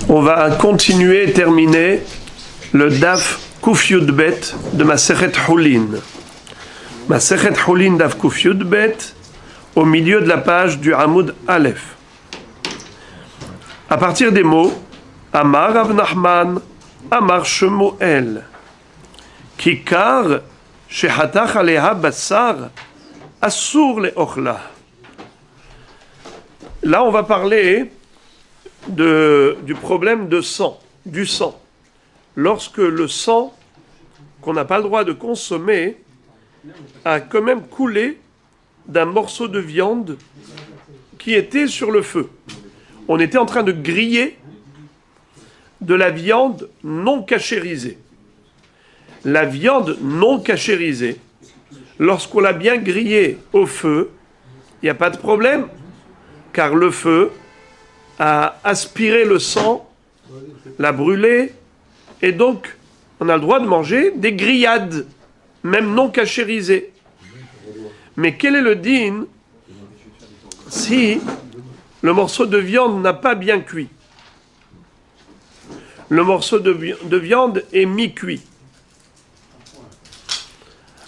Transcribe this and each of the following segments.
On va continuer et terminer le Daf Kuf Yud Bet de Masechet Hulin. Masechet Hulin Daf Kuf Yud Bet, au milieu de la page du Hamoud Aleph. À partir des mots Amar Rav Nachman, Amar Shemuel, Kikar Shehatach Aleha Bassar, Assur le Ochla. Là, on va parler du problème de sang, du sang. Lorsque le sang, qu'on n'a pas le droit de consommer, a quand même coulé d'un morceau de viande qui était sur le feu. On était en train de griller de la viande non cachérisée. La viande non cachérisée, lorsqu'on l'a bien grillée au feu, il n'y a pas de problème, car le feu a aspiré le sang, l'a brûlé, et donc on a le droit de manger des grillades, même non cachérisées. Mais quel est le din si le morceau de viande n'a pas bien cuit? Le morceau de viande est mi-cuit.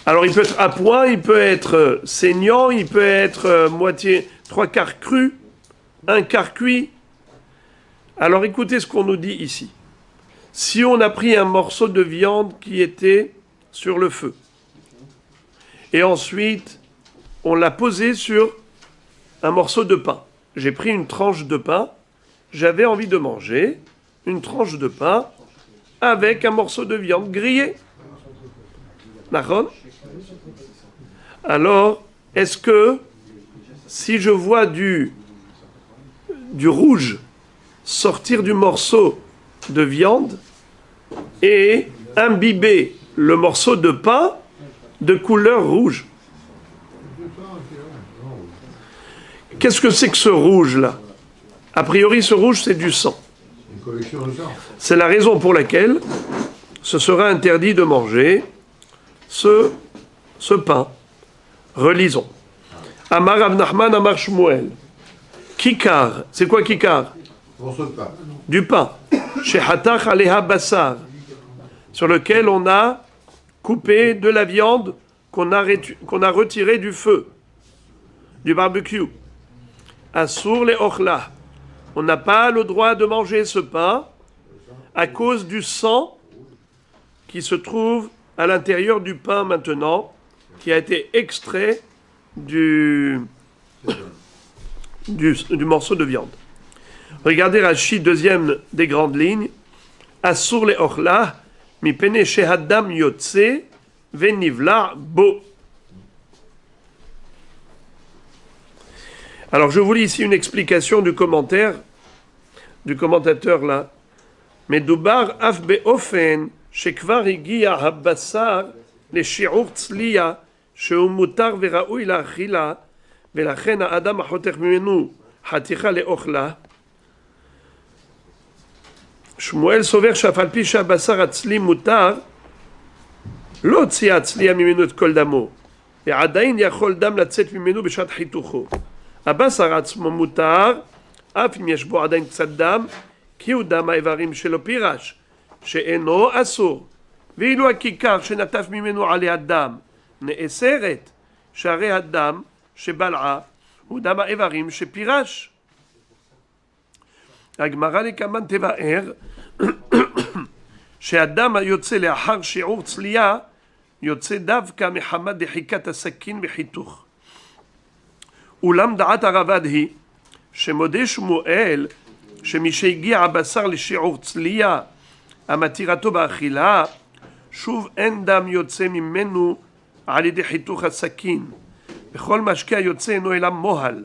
Alors il peut être à point, il peut être saignant, il peut être moitié, 3/4 cru, 1/4 cuit. Alors écoutez ce qu'on nous dit ici. Si on a pris un morceau de viande qui était sur le feu, et ensuite on l'a posé sur un morceau de pain. J'ai pris une tranche de pain, j'avais envie de manger une tranche de pain avec un morceau de viande grillée. D'accord ? Alors, est-ce que si je vois du rouge sortir du morceau de viande et imbiber le morceau de pain de couleur rouge, qu'est-ce que c'est que ce rouge-là? A priori, ce rouge, c'est du sang. C'est la raison pour laquelle ce sera interdit de manger ce pain. Relisons. Amar Rav Nachman, Amar Shmuel. Kikar, c'est quoi kikar? Du pain. Shehatach aleha bassar, sur lequel on a coupé de la viande qu'on a retirée du feu, du barbecue. Assur le ochla, on n'a pas le droit de manger ce pain à cause du sang qui se trouve à l'intérieur du pain maintenant, qui a été extrait du morceau de viande. Regardez Rashi, deuxième des grandes lignes. Assur le ochla, mi pene shehadam yotse venivla bo. Alors je vous lis ici une explication du commentateur là. Medubar af beofen shekvar higia habassar לשיעור צליה שהוא מותר וראוי לאכילה ולכן האדם החותך ממנו חתיכה לאוכלה. שמואל סובר שאף על פי שהבשר הצלי מותר לא הוציא הצליה ממנו את כל דמו ועדיין יכול דם לצאת ממנו בשעת חיתוכו. הבשר עצמו מותר אף אם יש בו עדיין קצת דם כי הוא דם האיברים שלו פירש שאינו אסור. ואילו הכיכר שנטף ממנו עלי הדם נאסרת, שהרי הדם שבלעה הוא דם האיברים שפירש. הגמרא לקמן תבאר שהדם היוצא לאחר שיעור צלייה יוצא דווקא מחמת דחיקת הסכין וחיתוך. אולם דעת הרב"ד היא שמודה שמואל שמי שהגיע הבשר לשיעור צלייה המתירתו באכילה שוב אין דם יוצא ממנו על ידי חיתוך הסכין. בכל משקה היוצא אינו אלא מוהל.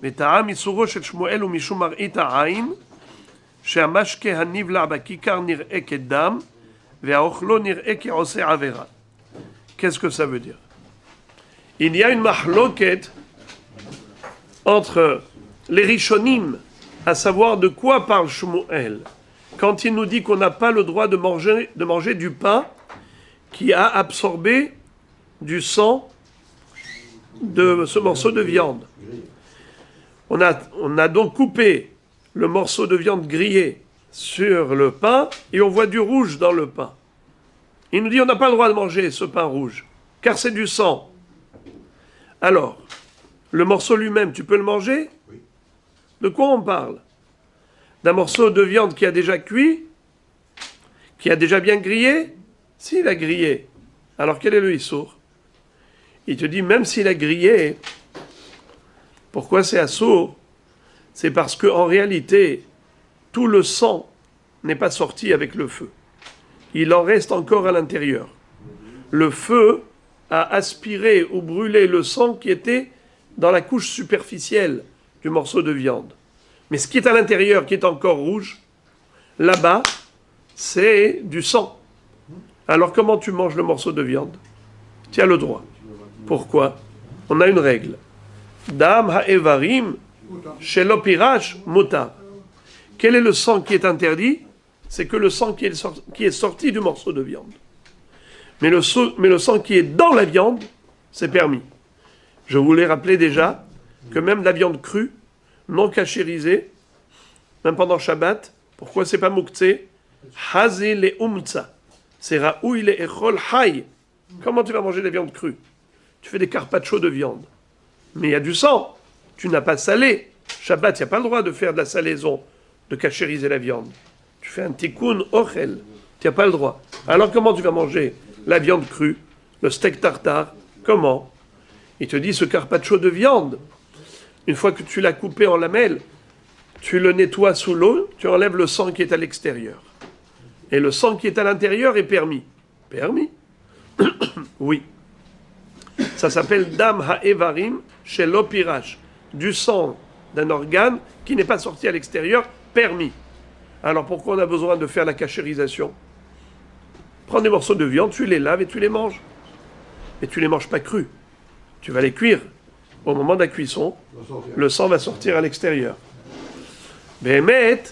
וטעם איסורו של שמואל הוא משום מראית העין, שהמשקה הנבלע בכיכר נראה כדם, והאוכלו נראה כעושה עבירה. Qu'est-ce que ça veut dire? Il y a une mahloket entre les rishonim, à savoir de quoi parle Shmuel, quand il nous dit qu'on n'a pas le droit de manger du pain qui a absorbé du sang de ce morceau de viande. On a donc coupé le morceau de viande grillé sur le pain et on voit du rouge dans le pain. Il nous dit on n'a pas le droit de manger ce pain rouge, car c'est du sang. Alors, le morceau lui-même, tu peux le manger? De quoi on parle? D'un morceau de viande qui a déjà cuit? Qui a déjà bien grillé? S'il a grillé, alors quel est le issour? Il te dit, même s'il a grillé, pourquoi c'est assour? C'est parce qu'en réalité, tout le sang n'est pas sorti avec le feu. Il en reste encore à l'intérieur. Le feu a aspiré ou brûlé le sang qui était dans la couche superficielle du morceau de viande. Mais ce qui est à l'intérieur, qui est encore rouge, là-bas, c'est du sang. Alors comment tu manges le morceau de viande? Tu as le droit. Pourquoi? On a une règle. Dam ha'evarim shelo pirash mutar. Quel est le sang qui est interdit? C'est que le sang qui est sorti du morceau de viande. Mais le sang qui est dans la viande, c'est permis. Je voulais rappeler déjà que même la viande crue, non cachérisée, même pendant Shabbat, pourquoi c'est pas mouktsé? Hazi le umtsa. C'est raoui le echol hay. Comment tu vas manger la viande crue? Tu fais des carpaccio de viande. Mais il y a du sang. Tu n'as pas salé. Shabbat, il n'y a pas le droit de faire de la salaison, de cachériser la viande. Tu fais un tikkun ochel. Tu n'as pas le droit. Alors comment tu vas manger la viande crue, le steak tartare? Comment? Il te dit ce carpaccio de viande. Une fois que tu l'as coupé en lamelles, tu le nettoies sous l'eau, tu enlèves le sang qui est à l'extérieur. Et le sang qui est à l'intérieur est permis. Permis? Oui. Ça s'appelle dam ha'evarim shelo pirash. Du sang d'un organe qui n'est pas sorti à l'extérieur, permis. Alors pourquoi on a besoin de faire la cachérisation? Prends des morceaux de viande, tu les laves et tu les manges. Et tu les manges pas crus. Tu vas les cuire. Au moment de la cuisson, le sang va sortir à l'extérieur. Béhémet,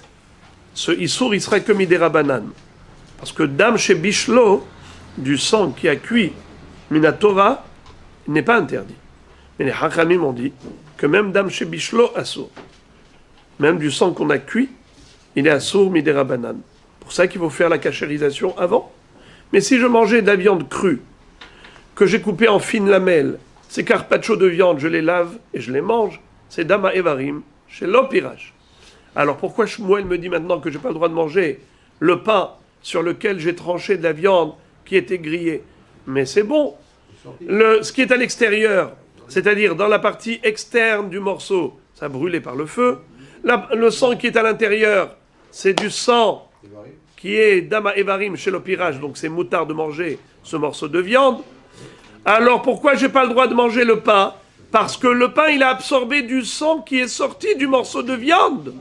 ce issour, il serait que midera banane. Parce que dam chez bishlo, du sang qui a cuit, minatora, n'est pas interdit. Mais les hachamim ont dit que même dam chez bishlo assour. Même du sang qu'on a cuit, il est assour midera banane. Pour ça qu'il faut faire la cachérisation avant. Mais si je mangeais de la viande crue, que j'ai coupée en fines lamelles, ces carpaccio de viande, je les lave et je les mange, c'est dama evarim, chez l'opirage. Alors pourquoi Shmuel me dit maintenant que je n'ai pas le droit de manger le pain sur lequel j'ai tranché de la viande qui était grillée? Mais c'est bon. Ce qui est à l'extérieur, c'est-à-dire dans la partie externe du morceau, ça a brûlé par le feu. Le sang qui est à l'intérieur, c'est du sang qui est dama evarim chez l'opirage, donc c'est moutard de manger ce morceau de viande. Alors pourquoi j'ai pas le droit de manger le pain? Parce que le pain, il a absorbé du sang qui est sorti du morceau de viande.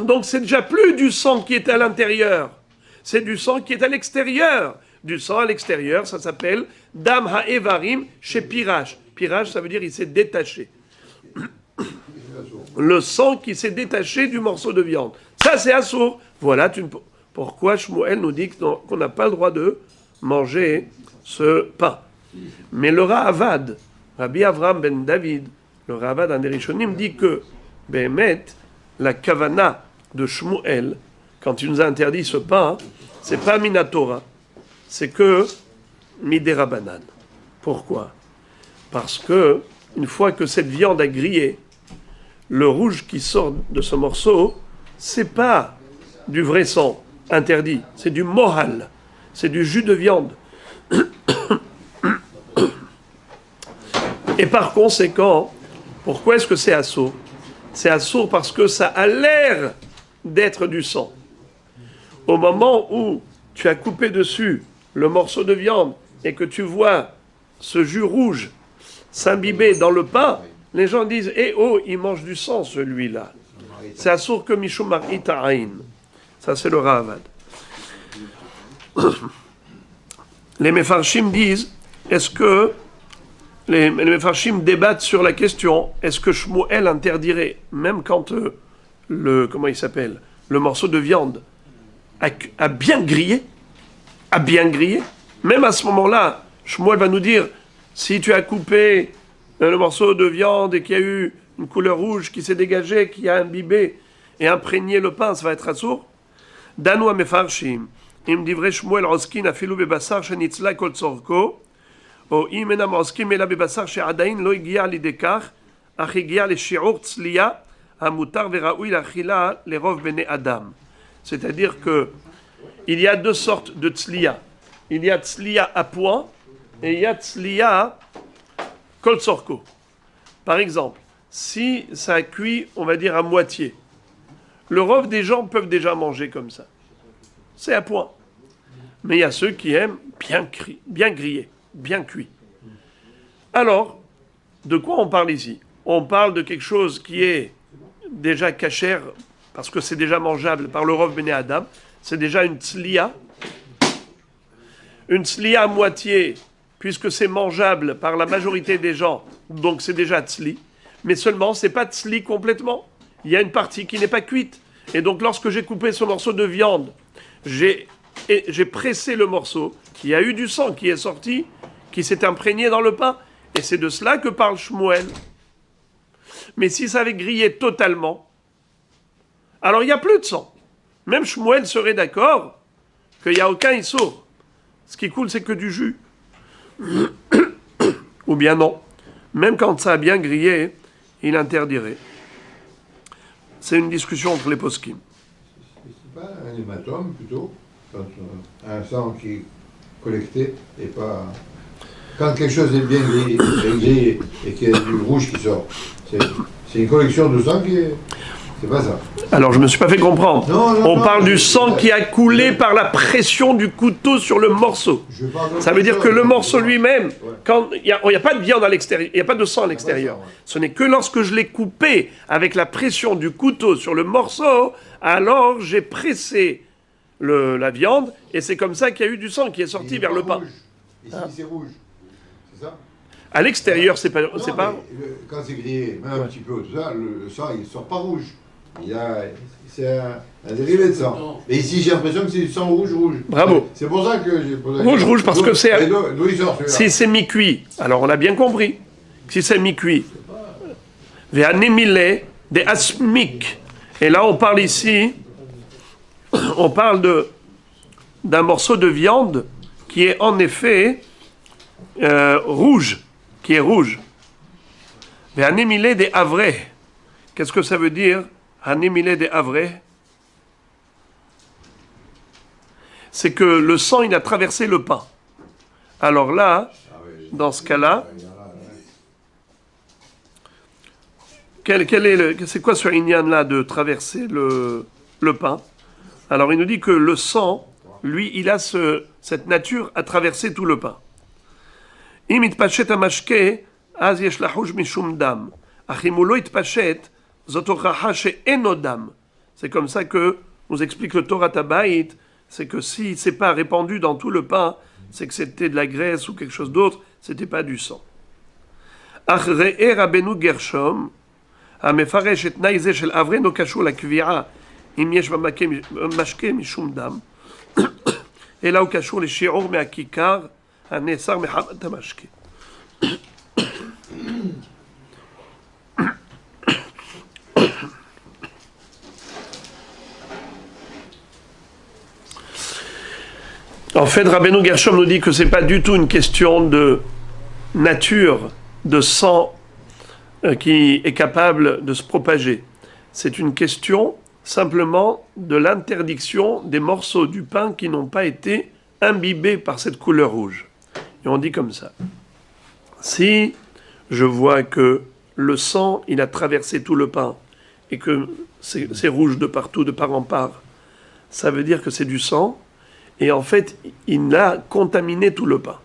Donc c'est déjà plus du sang qui est à l'intérieur. C'est du sang qui est à l'extérieur. Du sang à l'extérieur, ça s'appelle dam ha'evarim chez pirash. Pirash, ça veut dire il s'est détaché. Le sang qui s'est détaché du morceau de viande. Ça, c'est assour. Voilà pourquoi Shmuel nous dit qu'on n'a pas le droit de manger ce pain. Mais le Ra'avad, Rabbi Avraham ben David, le Ra'avad un des Rishonim, dit que, Béhémet, la kavana de Shmuel, quand il nous a interdit ce pain, c'est pas minatora, c'est que midera banane. Pourquoi? Parce que, une fois que cette viande a grillé, le rouge qui sort de ce morceau, c'est pas du vrai sang interdit, c'est du mohal, c'est du jus de viande. Et par conséquent, pourquoi est-ce que c'est assour? C'est assour parce que ça a l'air d'être du sang. Au moment où tu as coupé dessus le morceau de viande et que tu vois ce jus rouge s'imbiber dans le pain, les gens disent « Eh oh, il mange du sang celui-là ». C'est assour que Mishumar Ita'ain. Ça c'est le Ra'avad. Les Mefarshim disent, est-ce que les Mefarshim débattent sur la question, est-ce que Shmuel interdirait, même quand le morceau de viande a bien grillé, même à ce moment-là, Shmuel va nous dire, si tu as coupé le morceau de viande et qu'il y a eu une couleur rouge qui s'est dégagée, qui a imbibé, et imprégner le pain, ça va être assourd. Danu mefarshim. Im divrei Shmuel oskin afilu bebasar shenitzla kol tzorko. O im enam oskin ela bebasar she'adain lo higia lidekach, ach higia leshi'ur tzliya, hamutar veraoui lachila lerov bene adam. C'est-à-dire que il y a deux sortes de tzliya. Il y a tzliya à point et il y a tzliya kol tzorko. Par exemple, si ça cuit, on va dire à moitié, le rov des gens peuvent déjà manger comme ça. C'est à point. Mais il y a ceux qui aiment bien grillé, bien cuit. Alors, de quoi on parle ici? On parle de quelque chose qui est déjà cachère, parce que c'est déjà mangeable par le rov bene adam. C'est déjà une tzliya. Une tzliya à moitié, puisque c'est mangeable par la majorité des gens, donc c'est déjà tzli. Mais seulement, c'est pas tzli complètement. Il y a une partie qui n'est pas cuite. Et donc, lorsque j'ai coupé ce morceau de viande, j'ai pressé le morceau, il y a eu du sang qui est sorti, qui s'est imprégné dans le pain. Et c'est de cela que parle Shmuel. Mais si ça avait grillé totalement, alors il n'y a plus de sang. Même Shmuel serait d'accord qu'il n'y a aucun issour. Ce qui coule, c'est que du jus. Ou bien non. Même quand ça a bien grillé, il interdirait. C'est une discussion entre les poskim. C'est pas un hématome plutôt, quand un sang qui est collecté et pas. Quand quelque chose est bien grillé et qu'il y a du rouge qui sort, c'est une collection de sang qui est. C'est pas ça. Alors je me suis pas fait comprendre. On parle du sang ça, qui a coulé par la pression du couteau sur le morceau. Ça veut dire que le morceau lui-même, quand il n'y a pas de viande à l'extérieur, il n'y a pas de sang à l'extérieur. Ce n'est que lorsque je l'ai coupé avec la pression du couteau sur le morceau, alors j'ai pressé la viande et c'est comme ça qu'il y a eu du sang qui est sorti vers le pain. Ici c'est rouge, c'est ça? À l'extérieur, c'est pas. Quand c'est grillé, même un petit peu, tout ça, le sang il sort pas rouge. C'est un dérivé de sang. Et ici, j'ai l'impression que c'est du sang rouge. Bravo. C'est pour ça que j'ai posé. Rouge, parce que c'est. D'où il sort celui-là? Si c'est mi-cuit, alors on a bien compris. Si c'est mi-cuit. Ve'anemile de asmik. Et là, on parle ici. On parle d'un morceau de viande qui est en effet rouge. Qui est rouge. Ve'anemile de avre. Qu'est-ce que ça veut dire? Hanemile de Havre, c'est que le sang, il a traversé le pain. Alors là, dans ce cas-là, c'est quoi ce inyan-là de traverser le pain? Alors il nous dit que le sang, lui, il a cette nature à traverser tout le pain. Im itpashet hamashke, az yesh lahush mishum dam. Achim hu lo itpashet, c'est comme ça que nous explique le Torah Tabait, c'est que si c'est pas répandu dans tout le pain, c'est que c'était de la graisse ou quelque chose d'autre, c'était pas du sang. Achre'e Rabbeinu Gershom, המפרש את תנאי זה של אברה אינו קשור לקביעה אם יש במשקה משום דם, אלא הוא קשור לשיעור מהכיכר הנאסר מחמת המשקה. En fait, Rabbeinu Gershom nous dit que c'est pas du tout une question de nature, de sang qui est capable de se propager. C'est une question simplement de l'interdiction des morceaux du pain qui n'ont pas été imbibés par cette couleur rouge. Et on dit comme ça. Si je vois que le sang, il a traversé tout le pain et que c'est rouge de partout, de part en part, ça veut dire que c'est du sang. Et en fait, il a contaminé tout le pain.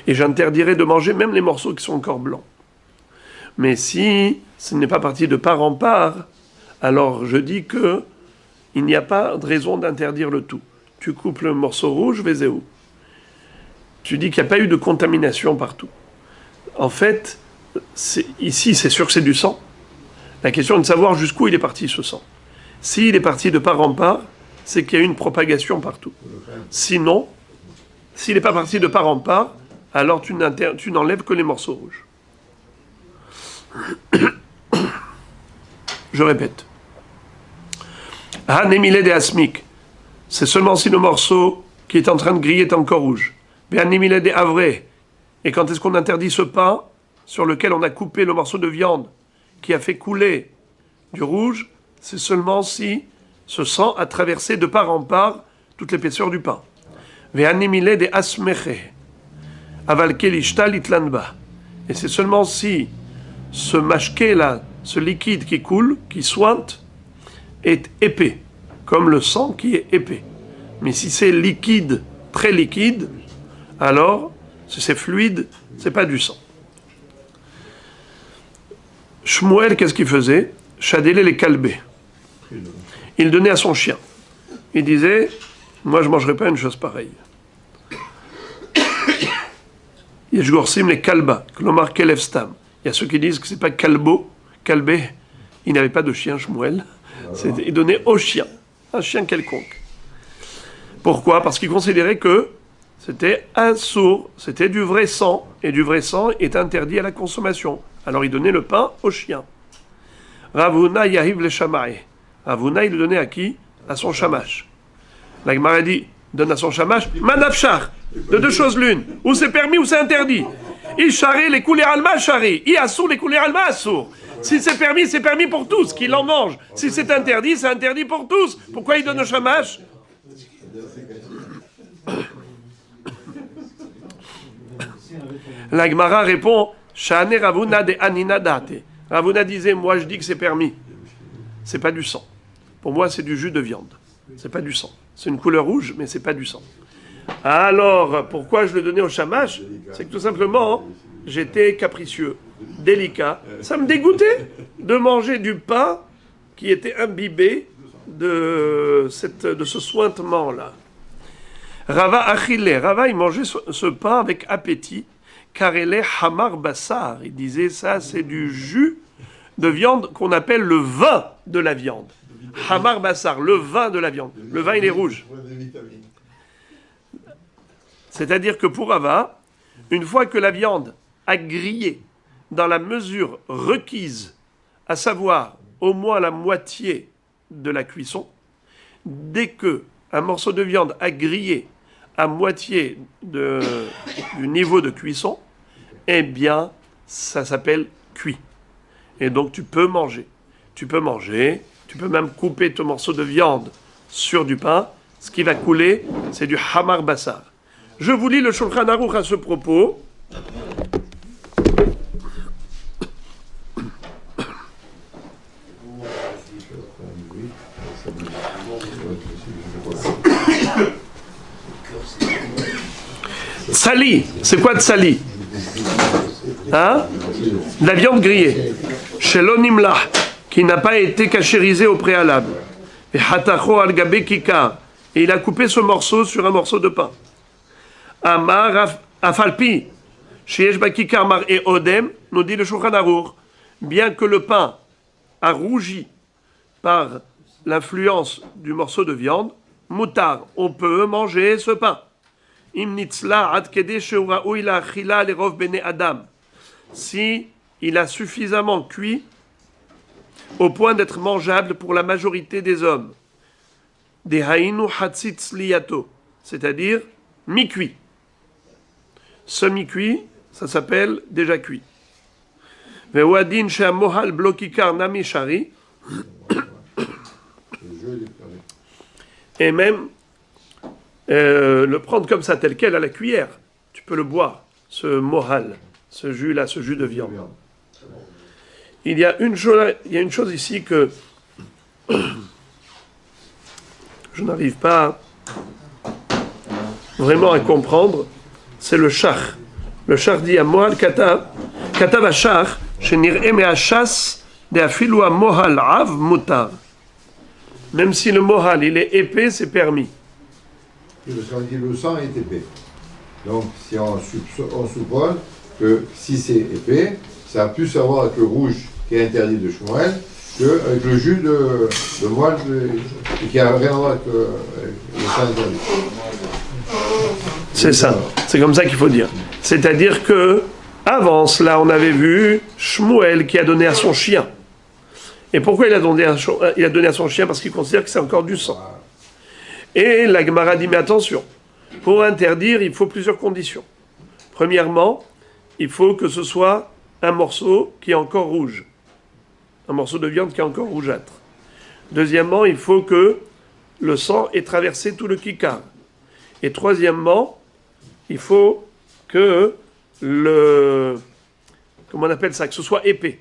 Et j'interdirais de manger même les morceaux qui sont encore blancs. Mais si ce n'est pas parti de part en part, alors je dis que il n'y a pas de raison d'interdire le tout. Tu coupes le morceau rouge, vais-y où? Tu dis qu'il n'y a pas eu de contamination partout. En fait, ici, c'est sûr que c'est du sang. La question est de savoir jusqu'où il est parti ce sang. S'il est parti de part en part, c'est qu'il y a eu une propagation partout. Sinon, s'il n'est pas parti de part en part, alors tu n'enlèves que les morceaux rouges. Je répète. Hanemile de Asmik. C'est seulement si le morceau qui est en train de griller est encore rouge. Hanemile de Havre. Et quand est-ce qu'on interdit ce pain sur lequel on a coupé le morceau de viande qui a fait couler du rouge? C'est seulement si ce sang a traversé de part en part toute l'épaisseur du pain. Hanemile de Asmeche. Avalkelishta litlanba. Et c'est seulement si ce mashké là, ce liquide qui coule, qui sointe, est épais, comme le sang qui est épais. Mais si c'est liquide, très liquide, alors, si c'est fluide, c'est pas du sang. Shmuel, qu'est-ce qu'il faisait? Shadélé les kalbés. Il donnait à son chien. Il disait, moi je ne mangerai pas une chose pareille. Yeshgorsim les kalba, klomar kelev stam. Il y a ceux qui disent que c'est pas kalbo, kalbé. Il n'avait pas de chien, Shmuel. Il donnait au chien, un chien quelconque. Pourquoi? Parce qu'il considérait que c'était un sourd, c'était du vrai sang, et du vrai sang est interdit à la consommation. Alors il donnait le pain au chien. Ravuna yahiv le shamaï. Ravuna, il le donnait à qui? À son shamash. La Gemara dit, donne à son shamash, manafshar, de deux choses l'une, ou c'est permis ou c'est interdit. Il charé les coulées alma charé, il assour les coulées alma assour. Si c'est permis pour tous, qu'il en mange. Si c'est interdit pour tous. Pourquoi il donne au shamash? La Gemara répond, Shane Ravuna de Anina Date. Ravuna disait, moi je dis que c'est permis. C'est pas du sang. Pour moi, c'est du jus de viande. C'est pas du sang. C'est une couleur rouge, mais c'est pas du sang. Alors, pourquoi je le donnais au shamash? C'est que tout simplement, j'étais capricieux, délicat. Ça me dégoûtait de manger du pain qui était imbibé de ce sointement-là. Rava achille. Rava, il mangeait ce pain avec appétit, car il est hamar bassar. Il disait, ça, c'est du jus de viande qu'on appelle le vin de la viande. Hamar bassar, le vin de la viande. Le vin, il est rouge. C'est-à-dire que pour Rava, une fois que la viande a grillé dans la mesure requise, à savoir au moins la moitié de la cuisson, dès que un morceau de viande a grillé à moitié du niveau de cuisson, eh bien, ça s'appelle cuit. Et donc, tu peux manger. Tu peux même couper ton morceau de viande sur du pain. Ce qui va couler, c'est du hamar bassar. Je vous lis le Shulchan Aruch à ce propos. Tsali, c'est quoi tsali? Hein? La viande grillée. Shelonimlah, qui n'a pas été cachérisée au préalable. Et hatacho al gabe kikar. Et il a coupé ce morceau sur un morceau de pain. Amar afalpi, sheyesh bakikar mar et odem, nous dit le Shulchan Aruch, bien que le pain a rougi par l'influence du morceau de viande, moutar, on peut manger ce pain. Imnitzla ad kede sheuraou ila achila lerov bene adam. Si il a suffisamment cuit au point d'être mangeable pour la majorité des hommes. Des haïnu hatzitz liyato, c'est-à-dire mi-cuit. Semi-cuit, ça s'appelle déjà cuit. Ve'uadin she'amohal blokikar nami shari. Et même le prendre comme ça, tel quel, à la cuillère. Tu peux le boire, ce mohal, ce jus-là, ce jus de viande. Il y a une chose ici que je n'arrive pas vraiment à comprendre, c'est le shach. Le shach dit à mohal katav ha-shach, shenir'e me'ashas de afilu ha-mohal av mutar. Même si le mohal, il est épais, c'est permis. Parce qu'on dit le sang est épais. Donc, si on suppose que si c'est épais, ça a plus à voir avec le rouge qui est interdit de Shmuel qu'avec le jus de moelle qui n'a rien à voir avec le sang interdit. C'est ça. C'est comme ça qu'il faut dire. C'est-à-dire que avant cela, on avait vu Shmuel qui a donné à son chien. Et pourquoi il a donné à son chien? Parce qu'il considère que c'est encore du sang. Et la Gemara dit, mais attention, pour interdire, il faut plusieurs conditions. Premièrement, il faut que ce soit un morceau qui est encore rouge. Un morceau de viande qui est encore rougeâtre. Deuxièmement, il faut que le sang ait traversé tout le kikar. Et troisièmement, il faut que comment on appelle ça? Que ce soit épais.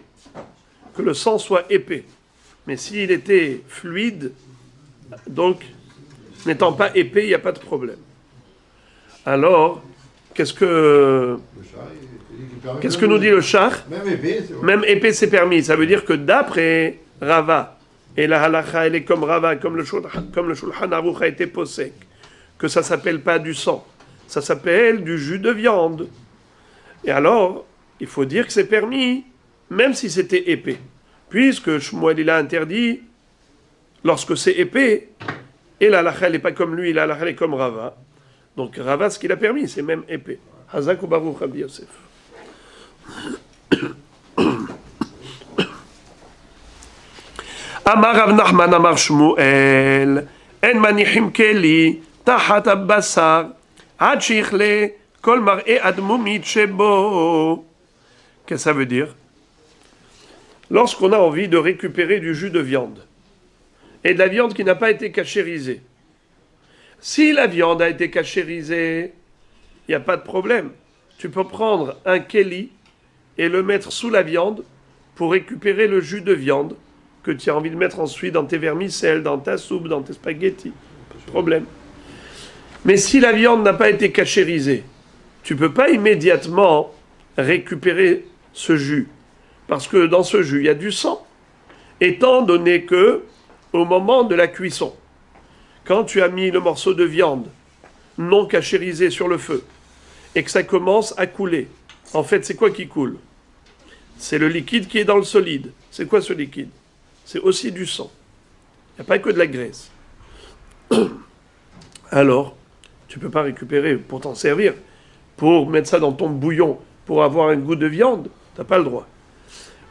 Que le sang soit épais. Mais s'il était fluide, donc, n'étant pas épais, il n'y a pas de problème. Alors, qu'est-ce que nous dit le char? Même épais, c'est permis. Ça veut dire que d'après Rava, et la halacha, elle est comme Rava, comme le Shulchan Aruch a été posek, que ça ne s'appelle pas du sang, ça s'appelle du jus de viande. Et alors, il faut dire que c'est permis, même si c'était épais. Puisque Shmuel, il a interdit, lorsque c'est épais, et la halacha, elle n'est pas comme lui, la halacha, elle est comme Rava. Donc Rava, ce qu'il a permis, c'est même épais. Hazak ou Baruch Rabbi Yosef. Amar Rav Nachman Amar Shmuel En manichim keli tachat abasar ad shichle kol mar'e admumit shebo. Qu'est-ce que ça veut dire? Lorsqu'on a envie de récupérer du jus de viande et de la viande qui n'a pas été cachérisée, si la viande a été cachérisée, il n'y a pas de problème. Tu peux prendre un keli et le mettre sous la viande pour récupérer le jus de viande que tu as envie de mettre ensuite dans tes vermicelles, dans ta soupe, dans tes spaghettis. Pas de problème. Mais si la viande n'a pas été cachérisée, tu ne peux pas immédiatement récupérer ce jus. Parce que dans ce jus, il y a du sang. Étant donné que, au moment de la cuisson, quand tu as mis le morceau de viande non cachérisé sur le feu, et que ça commence à couler, en fait, c'est quoi qui coule? C'est le liquide qui est dans le solide. C'est quoi ce liquide? C'est aussi du sang. Il n'y a pas que de la graisse. Alors, tu ne peux pas récupérer pour t'en servir, pour mettre ça dans ton bouillon, pour avoir un goût de viande, tu n'as pas le droit.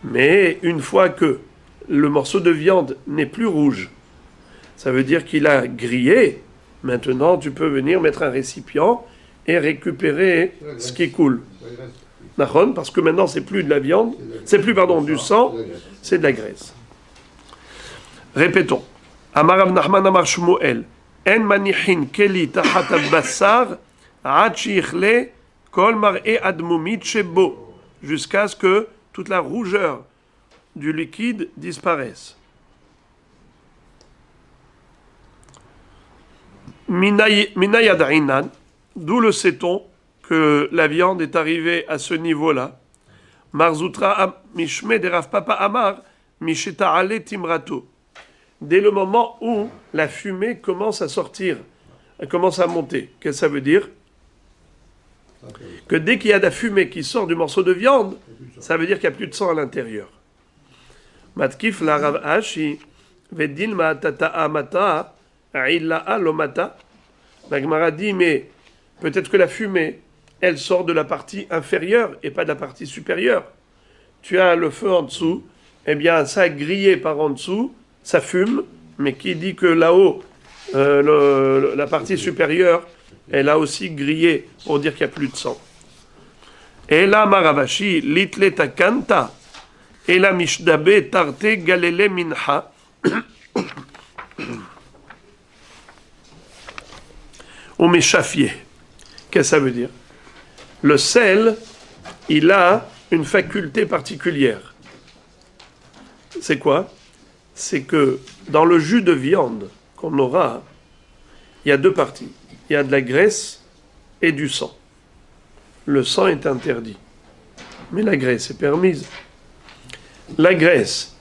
Mais une fois que le morceau de viande n'est plus rouge, ça veut dire qu'il a grillé. Maintenant, tu peux venir mettre un récipient et récupérer ce qui coule. Parce que maintenant, c'est plus de la viande, c'est plus, du sang, c'est de la graisse. Répétons. Amar Rav Nachman Amar Shmuel. En manichin keli tachat abasar ad shichle kol mar'e admumit shebo. Jusqu'à ce que toute la rougeur du liquide disparaisse. Minayadainan, d'où le sait-on que la viande est arrivée à ce niveau-là? Marzoutra mishme de Rav Papa Amar misheta ale timrato. Dès le moment où la fumée commence à sortir, elle commence à monter. Qu'est-ce que ça veut dire? Que dès qu'il y a de la fumée qui sort du morceau de viande, ça veut dire qu'il n'y a plus de sang à l'intérieur. Matkif la Rav Ashi vedilma tata amata illa alomata. La Gemara dit, mais peut-être que la fumée, elle sort de la partie inférieure et pas de la partie supérieure. Tu as le feu en dessous, eh bien ça a grillé par en dessous, ça fume, mais qui dit que là-haut, la partie supérieure, elle a aussi grillé pour dire qu'il n'y a plus de sang. Et là, Maravashi, litle takanta, et la mishdabe tarte galele minha. Ou méchafier. Qu'est-ce que ça veut dire? Le sel, il a une faculté particulière. C'est quoi? C'est que dans le jus de viande qu'on aura, il y a deux parties. Il y a de la graisse et du sang. Le sang est interdit, mais la graisse est permise. La graisse,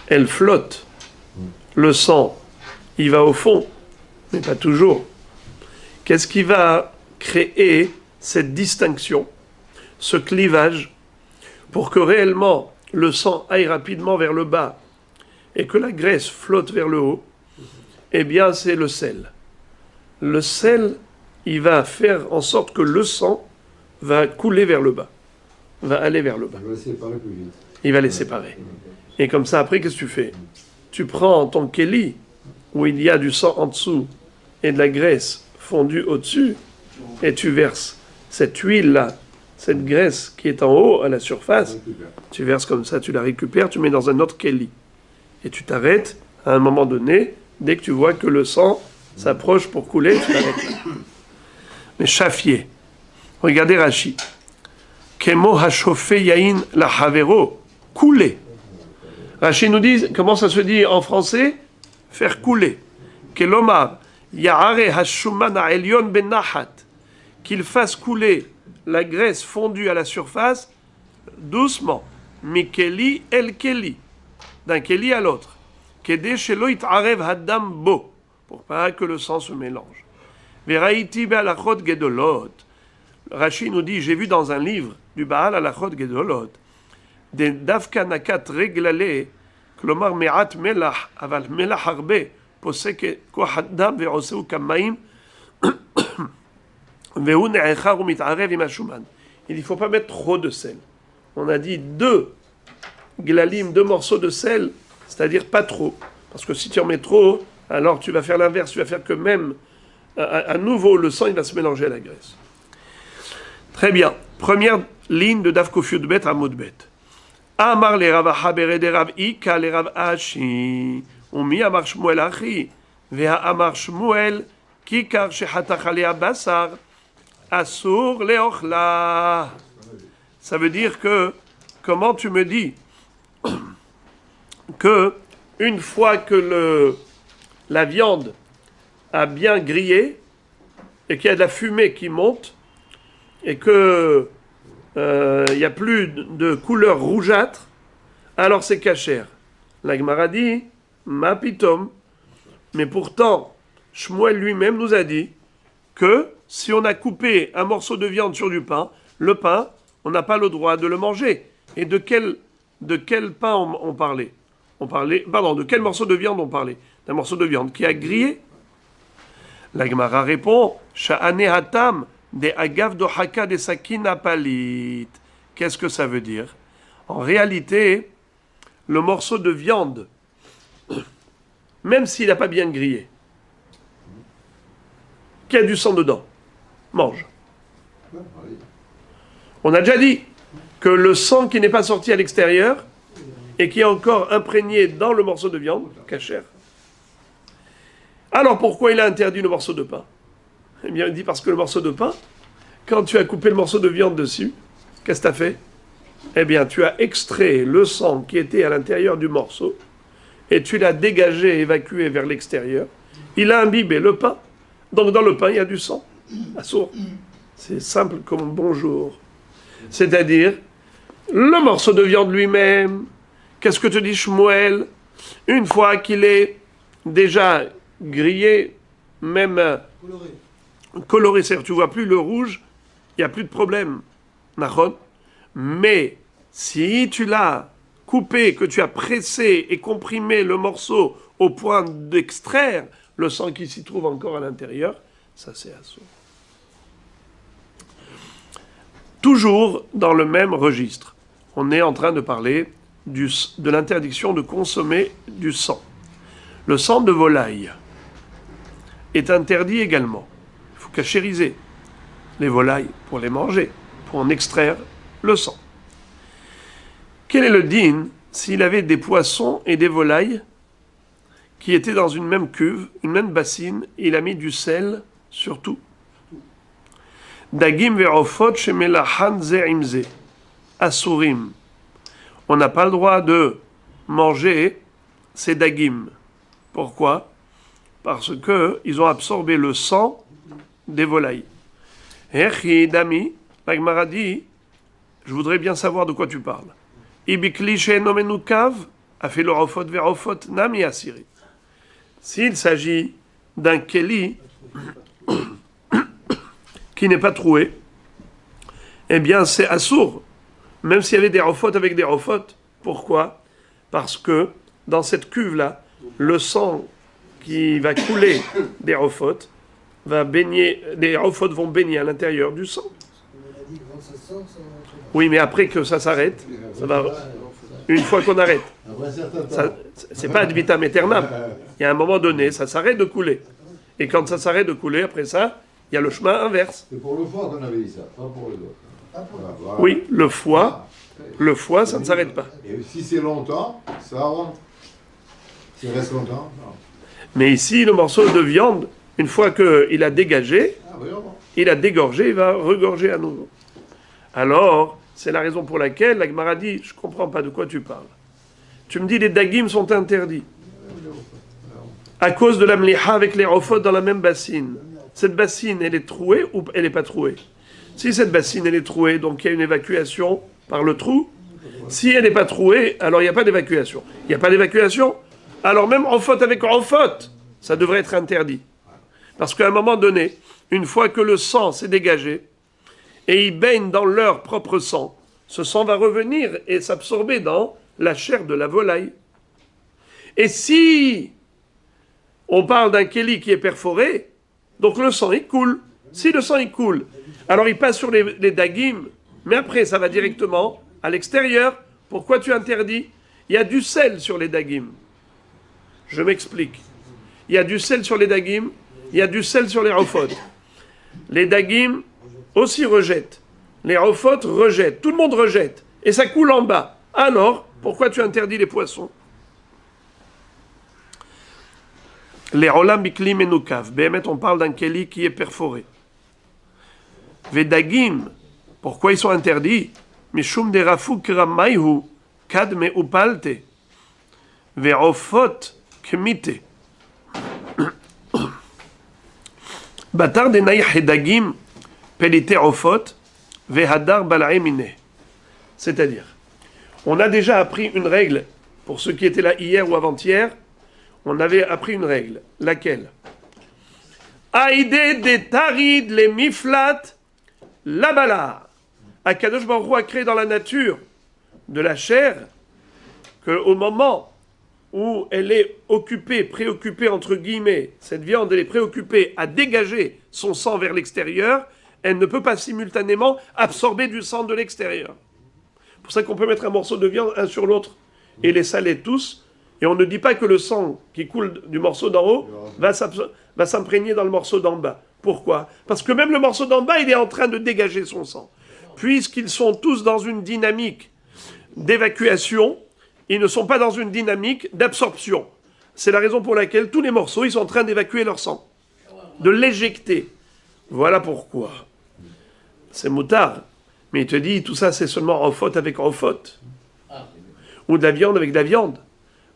elle flotte. Le sang, il va au fond, mais pas toujours. Qu'est-ce qui va créer cette distinction, ce clivage, pour que réellement le sang aille rapidement vers le bas et que la graisse flotte vers le haut? Eh bien, c'est le sel. Le sel, il va faire en sorte que le sang va couler vers le bas, va aller vers le bas. Il va les séparer plus vite. Il va les séparer. Et comme ça, après, qu'est-ce que tu fais? Tu prends ton kéli, où il y a du sang en dessous et de la graisse fondue au-dessus, et tu verses cette huile-là, cette graisse qui est en haut, à la surface, tu verses comme ça, tu la récupères, tu mets dans un autre kéli. Et tu t'arrêtes à un moment donné, dès que tu vois que le sang s'approche pour couler, tu t'arrêtes là. Mais chafier. Regardez Rashi. Kemo hashofé yain la havero. Couler. Rashi nous dit, comment ça se dit en français? Faire couler. Kelomar. Ya'are hashuman ha'elyon ben nahat. Qu'il fasse couler la graisse fondue à la surface doucement. Mikeli el keli. D'un keli à l'autre. Kede shelo it'arev haddam bo. Pour pas que le sang se mélange. Veraiti be'alachot gedolot. Rashi nous dit, j'ai vu dans un livre du Baal alachot gedolot, des dafka nakat reglale, klomar me'at melach, aval melach harbe, posek koach haddam ve'oseu kammaim, ve'u ne'echar u'mit'arev im hashuman. Il ne faut pas mettre trop de sel. On a dit 2 glalim, 2 morceaux de sel, c'est-à-dire pas trop. Parce que si tu en mets trop, alors tu vas faire l'inverse, tu vas faire que même, à nouveau, le sang il va se mélanger à la graisse. Très bien. Première ligne de Daf Kuf Yud Bet à Moudbet. Amar le Rav Habere de Rav Ika le Rav Ashi. Umi Amar Shmuel Achi. Veha Amar Shmuel Kikar Shehatach alea Basar. Asur leochla. Ça veut dire que, comment tu me dis que une fois que la viande a bien grillé et qu'il y a de la fumée qui monte, et que il n'y a plus de couleur rougeâtre, alors c'est cachère. La Gemara dit, ma pitom. Mais pourtant, Shmuel lui-même nous a dit que si on a coupé un morceau de viande sur du pain, le pain, on n'a pas le droit de le manger. Et de quel pain on parlait? De quel morceau de viande on parlait? D'un morceau de viande qui a grillé. La Gemara répond, Sha'ane hatam de agav dohaka de sakina palit. Qu'est-ce que ça veut dire? En réalité, le morceau de viande, même s'il n'a pas bien grillé, qu'il y a du sang dedans, mange. On a déjà dit que le sang qui n'est pas sorti à l'extérieur et qui est encore imprégné dans le morceau de viande, cachère. Alors pourquoi il a interdit le morceau de pain? Eh bien, il dit parce que le morceau de pain, quand tu as coupé le morceau de viande dessus, qu'est-ce que tu as fait? Eh bien, tu as extrait le sang qui était à l'intérieur du morceau et tu l'as dégagé, évacué vers l'extérieur. Il a imbibé le pain. Donc, dans le pain, il y a du sang. Assour. C'est simple comme bonjour. C'est-à-dire, le morceau de viande lui-même, qu'est-ce que te dit Shmuel? Une fois qu'il est déjà grillé, même coloré, c'est-à-dire tu vois plus le rouge, il n'y a plus de problème. Nachon. Mais si tu l'as coupé, que tu as pressé et comprimé le morceau au point d'extraire le sang qui s'y trouve encore à l'intérieur, ça c'est assourd. Toujours dans le même registre, on est en train de parler de l'interdiction de consommer du sang. Le sang de volaille est interdit également. Il faut cachériser les volailles pour les manger, pour en extraire le sang. Quel est le din s'il avait des poissons et des volailles qui étaient dans une même cuve, une même bassine, et il a mis du sel sur tout? Dagim ve'ofot shemelahan ze'imze. Asurim. On n'a pas le droit de manger ces dagim. Pourquoi? Parce que ils ont absorbé le sang des volailles. Echi dami, la Gemara dit, je voudrais bien savoir de quoi tu parles. Ibikli she'enomenu kav, afilo ofot ve'ofot nami asiri. S'il s'agit d'un keli qui n'est pas troué, eh bien c'est assour. Même s'il y avait des rofotes avec des rofotes. Pourquoi? Parce que dans cette cuve-là, le sang qui va couler des rofotes va baigner, les rofotes vont baigner à l'intérieur du sang. Oui, mais après que ça s'arrête, ça va... une fois qu'on arrête. Après un certain temps. Ça, c'est pas ad vitam aeternam. Il y a un moment donné, ça s'arrête de couler. Et quand ça s'arrête de couler, après ça, il y a le chemin inverse. C'est pour le foie qu'on avait dit ça, pas pour les autres. Voilà. Oui, le foie, ça ne s'arrête pas. Et si c'est longtemps, ça rentre. S'il reste longtemps, non. Mais ici, le morceau de viande, une fois qu'il a dégagé, il a dégorgé, il va regorger à nouveau. Alors, c'est la raison pour laquelle la Gemara dit, je ne comprends pas de quoi tu parles. Tu me dis les dagim sont interdits. À cause de la mliha avec les rofot dans la même bassine. Cette bassine, elle est trouée ou elle n'est pas trouée? Si cette bassine, elle est trouée, donc il y a une évacuation par le trou. Si elle n'est pas trouée, alors il n'y a pas d'évacuation. Il n'y a pas d'évacuation, alors même rofot avec rofot, ça devrait être interdit. Parce qu'à un moment donné, une fois que le sang s'est dégagé, et ils baignent dans leur propre sang, ce sang va revenir et s'absorber dans la chair de la volaille. Et si on parle d'un kéli qui est perforé, donc le sang il coule. Si le sang il coule, alors il passe sur les dagim, mais après ça va directement à l'extérieur. Pourquoi tu interdis? Il y a du sel sur les dagim. Je m'explique. Il y a du sel sur les dagim, il y a du sel sur les rofot. Les dagim aussi rejettent. Les rofot rejettent. Tout le monde rejette. Et ça coule en bas. Alors, pourquoi tu interdis les poissons? Les rolam bikli menukav. Béhémet, on parle d'un keli qui est perforé. Vedagim, pourquoi ils sont interdits? Mishum de rafuk ramayhu kadme upalte. Verofot kmite. Batar de naïh hedagim pelite rofot vehadar balaemine. C'est-à-dire, on a déjà appris une règle, pour ceux qui étaient là hier ou avant-hier, on avait appris une règle. Laquelle? Aïdé des tarid les miflat labala. Akadosh Baruch Hu a créé dans la nature de la chair qu'au moment où elle est occupée, préoccupée entre guillemets, cette viande elle est préoccupée à dégager son sang vers l'extérieur, elle ne peut pas simultanément absorber du sang de l'extérieur. C'est pour ça qu'on peut mettre un morceau de viande un sur l'autre et les saler tous, et on ne dit pas que le sang qui coule du morceau d'en haut va s'imprégner dans le morceau d'en bas. Pourquoi? Parce que même le morceau d'en bas, il est en train de dégager son sang. Puisqu'ils sont tous dans une dynamique d'évacuation, ils ne sont pas dans une dynamique d'absorption. C'est la raison pour laquelle tous les morceaux, ils sont en train d'évacuer leur sang, de l'éjecter. Voilà pourquoi. C'est moutard. Mais il te dit, tout ça, c'est seulement rofot avec rofot. Ou de la viande avec de la viande.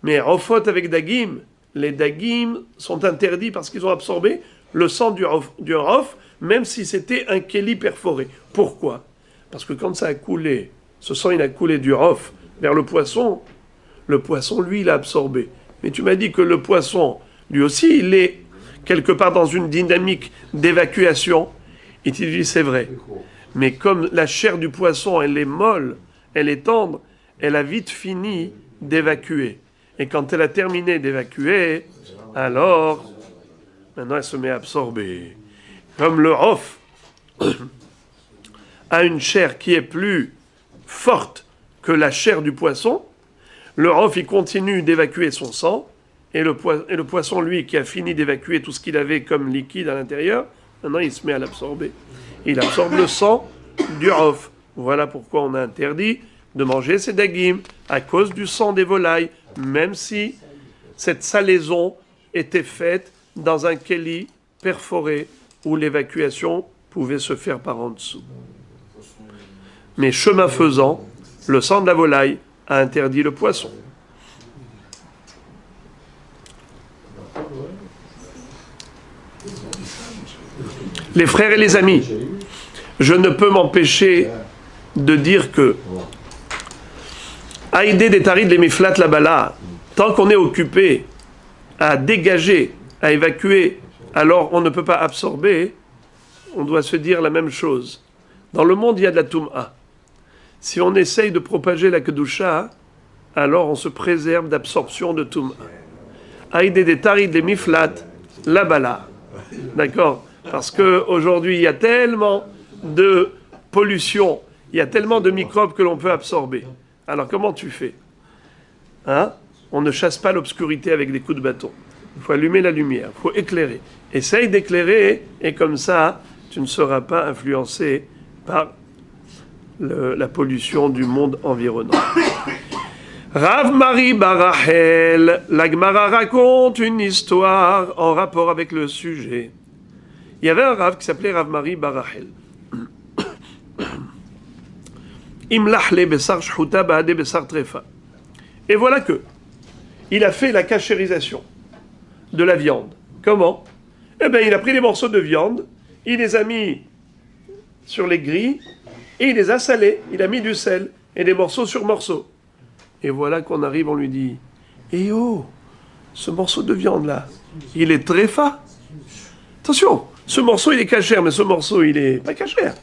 Mais rofot avec dagim, les dagim sont interdits parce qu'ils ont absorbé le sang du rof, même si c'était un kéli perforé. Pourquoi? Parce que quand ça a coulé, ce sang il a coulé du rof vers le poisson, lui, il a absorbé. Mais tu m'as dit que le poisson, lui aussi, il est quelque part dans une dynamique d'évacuation. Et tu dis, c'est vrai. Mais comme la chair du poisson, elle est molle, elle est tendre, elle a vite fini d'évacuer. Et quand elle a terminé d'évacuer, alors, maintenant elle se met à absorber. Comme le rof a une chair qui est plus forte que la chair du poisson, le rof, il continue d'évacuer son sang, et le poisson, lui, qui a fini d'évacuer tout ce qu'il avait comme liquide à l'intérieur, maintenant il se met à l'absorber. Il absorbe le sang du rof. Voilà pourquoi on a interdit de manger ces dagim à cause du sang des volailles, même si cette salaison était faite dans un kéli perforé où l'évacuation pouvait se faire par en dessous. Mais chemin faisant, le sang de la volaille a interdit le poisson. Les frères et les amis, je ne peux m'empêcher de dire que Aïdé des tarid les miflat la bala, tant qu'on est occupé à dégager, à évacuer, alors on ne peut pas absorber, on doit se dire la même chose. Dans le monde, il y a de la Toum'a. Si on essaye de propager la Kedusha, alors on se préserve d'absorption de Toum'a. Aïdé des tarid les miflat la bala. D'accord? Parce qu'aujourd'hui, il y a tellement de pollution, il y a tellement de microbes que l'on peut absorber. Alors comment tu fais? Hein? On ne chasse pas l'obscurité avec des coups de bâton. Il faut allumer la lumière, il faut éclairer. Essaye d'éclairer, et comme ça, tu ne seras pas influencé par la pollution du monde environnant. Rav Mari Barachel, la Gemara raconte une histoire en rapport avec le sujet. Il y avait un Rav qui s'appelait Rav Mari Barachel. Imlachle besar shchuta baade besar trefa. Et voilà que il a fait la cachérisation de la viande. Comment? Eh bien, il a pris des morceaux de viande, il les a mis sur les grilles et il les a salés. Il a mis du sel et des morceaux sur morceaux. Et voilà qu'on arrive, on lui dit « Eh oh, ce morceau de viande-là, il est tréfa. Attention, ce morceau, il est cachère, mais ce morceau, il est pas cachère.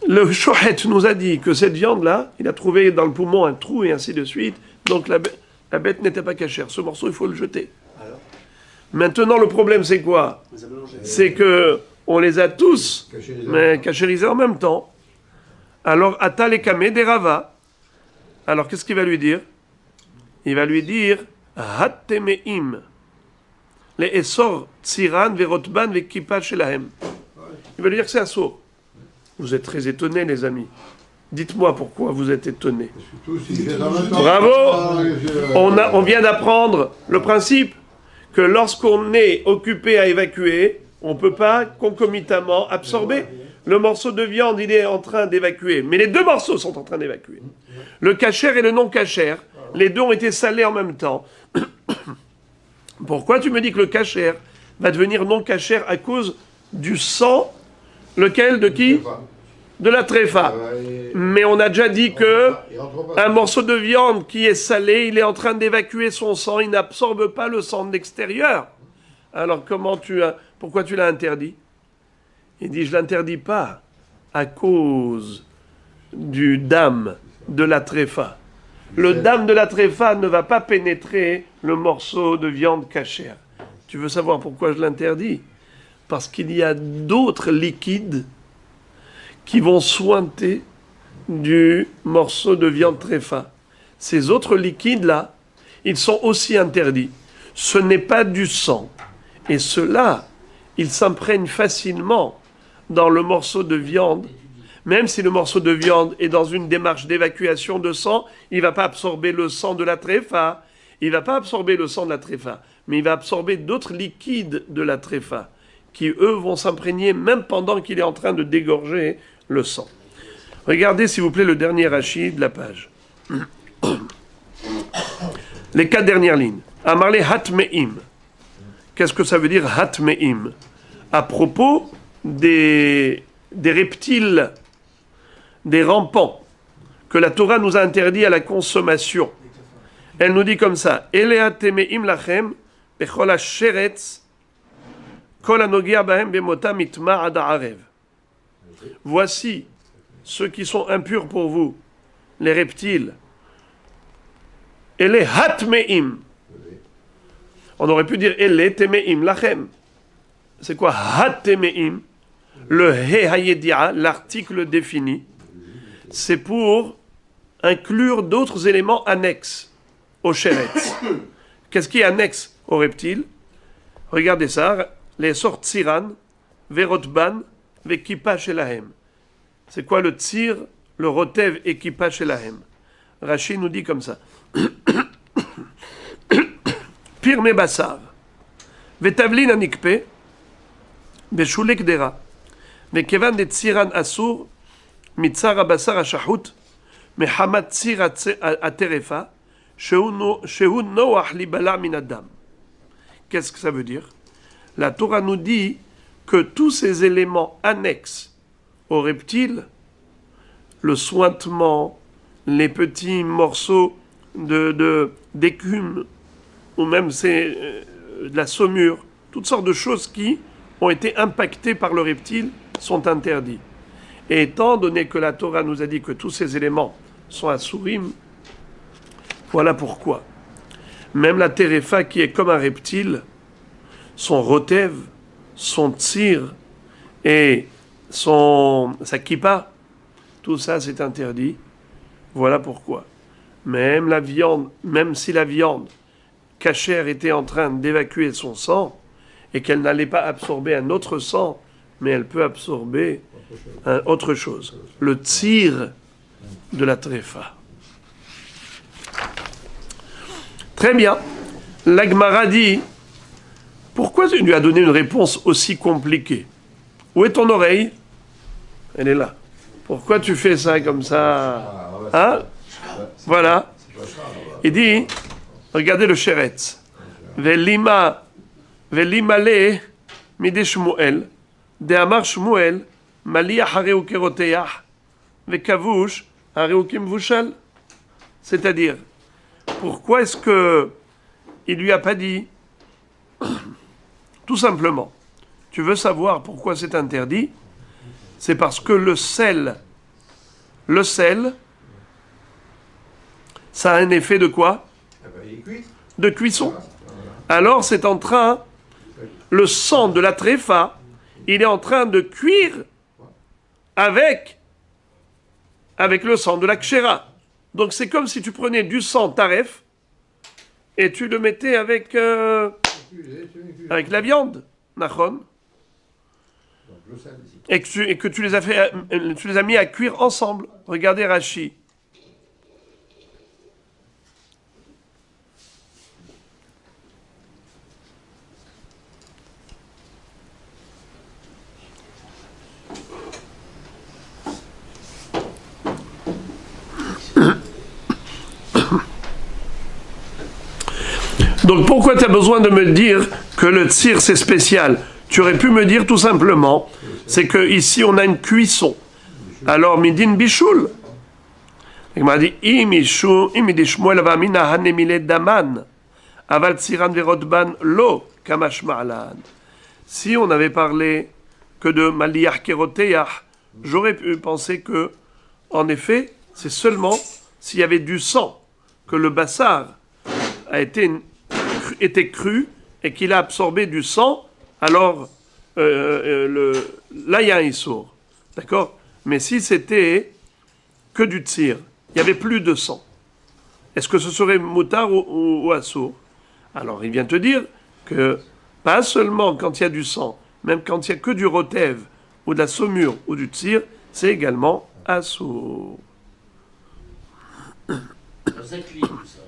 Le Shohet nous a dit que cette viande-là, il a trouvé dans le poumon un trou et ainsi de suite. Donc la bête n'était pas cachère. Ce morceau, il faut le jeter. Maintenant, le problème, c'est quoi? C'est que on les a tous cachérisés en même temps. Alors, Atal et Kamé des Rava. Alors, qu'est-ce qu'il va lui dire? Il va lui dire Hattemeim. Les Essor Tsiran, Verotban, Vekipa Shelahem. Il va lui dire que c'est assaut. Vous êtes très étonnés, les amis. Dites-moi pourquoi vous êtes étonnés. Bravo! On vient d'apprendre le principe que lorsqu'on est occupé à évacuer, on ne peut pas concomitamment absorber. Le morceau de viande, il est en train d'évacuer. Mais les deux morceaux sont en train d'évacuer. Le cachère et le non-cachère, les deux ont été salés en même temps. Pourquoi tu me dis que le cachère va devenir non-cachère à cause du sang? Lequel? De qui? De la tréfa. Mais on a déjà dit que un morceau de viande qui est salé, il est en train d'évacuer son sang, il n'absorbe pas le sang de l'extérieur. Alors pourquoi tu l'as interdit? Il dit, je ne l'interdis pas à cause du dam de la tréfa. Le dam de la tréfa ne va pas pénétrer le morceau de viande cachère. Tu veux savoir pourquoi je l'interdis? Parce qu'il y a d'autres liquides qui vont sointer du morceau de viande tréfa. Ces autres liquides-là, ils sont aussi interdits. Ce n'est pas du sang. Et ceux-là, ils s'imprègnent facilement dans le morceau de viande. Même si le morceau de viande est dans une démarche d'évacuation de sang, il ne va pas absorber le sang de la tréfa. Il ne va pas absorber le sang de la tréfa, mais il va absorber d'autres liquides de la tréfa, qui, eux, vont s'imprégner même pendant qu'il est en train de dégorger le sang. Regardez, s'il vous plaît, le dernier Rashi de la page. Les 4 dernières lignes. Amarle hatmeim. Qu'est-ce que ça veut dire hatmeim? À propos des reptiles, des rampants, que la Torah nous a interdit à la consommation. Elle nous dit comme ça. Ele hatemeim lachem bechol hasheretz kol hanogia bahem bemota mitma ad haarev. Voici ceux qui sont impurs pour vous, les reptiles, et les hatmeim. On aurait pu dire ele temeim lachem. C'est quoi hatmeim? Le he hayedia, l'article défini, c'est pour inclure d'autres éléments annexes au sheretz. Qu'est-ce qui est annexe aux reptiles? Regardez ça, les sortes tsiran, verotban, vekipa shelahem. C'est quoi le tsir, le rotev et kipa shelahem? Rashi nous dit comme ça. Pirme basar, vetavlin anikpe, beshulek dera, vekevan de tsiran asur, mitzar abasar ashahut, mehamat tsir aterefa, shehu noach libala min adam. Qu'est-ce que ça veut dire? La Torah nous dit que tous ces éléments annexes aux reptiles, le sointement, les petits morceaux d'écume, ou même de la saumure, toutes sortes de choses qui ont été impactées par le reptile sont interdits. Et étant donné que la Torah nous a dit que tous ces éléments sont assurim, voilà pourquoi. Même la terefa qui est comme un reptile, son rotev, son tsir et sa kippa, tout ça c'est interdit. Voilà pourquoi. même la viande, même si la viande cachère était en train d'évacuer son sang, et qu'elle n'allait pas absorber un autre sang, mais elle peut absorber autre chose. Le tir de la tréfa. Très bien. L'Agmara dit, pourquoi tu lui as donné une réponse aussi compliquée? Où est ton oreille? Elle est là. Pourquoi tu fais ça comme ça? Hein? Voilà. Il dit, regardez le Sheretz. Velima le mide Shmuel, de Amar Shmuel, Maliach hareu keroteach, vekavush hareu kimvushal. C'est-à-dire, pourquoi est-ce que il lui a pas dit? Tout simplement, tu veux savoir pourquoi c'est interdit? C'est parce que le sel, ça a un effet de quoi? De cuisson. Alors c'est en train, le sang de la tréfa, il est en train de cuire avec le sang de la kshera. Donc c'est comme si tu prenais du sang taref et tu le mettais avec la viande, nachon, et que tu les as mis à cuire ensemble. Regardez Rashi. Donc pourquoi tu as besoin de me dire que le tzir c'est spécial? Tu aurais pu me dire tout simplement, c'est que ici on a une cuisson. Alors midin bishul. Il m'a dit imidi Shmuel v'amina hanemile daman aval tziran verodban lo kamash ma'alan. Si on avait parlé que de maliach keroteach, j'aurais pu penser que, en effet, c'est seulement s'il y avait du sang que le bassar a été cru et qu'il a absorbé du sang, alors là il y a un issour. D'accord? Mais si c'était que du tzir, il n'y avait plus de sang, est-ce que ce serait moutard ou assour? Alors il vient te dire que pas seulement quand il y a du sang, même quand il n'y a que du rotev ou de la saumure ou du tzir, c'est également assour. C'est clean, ça.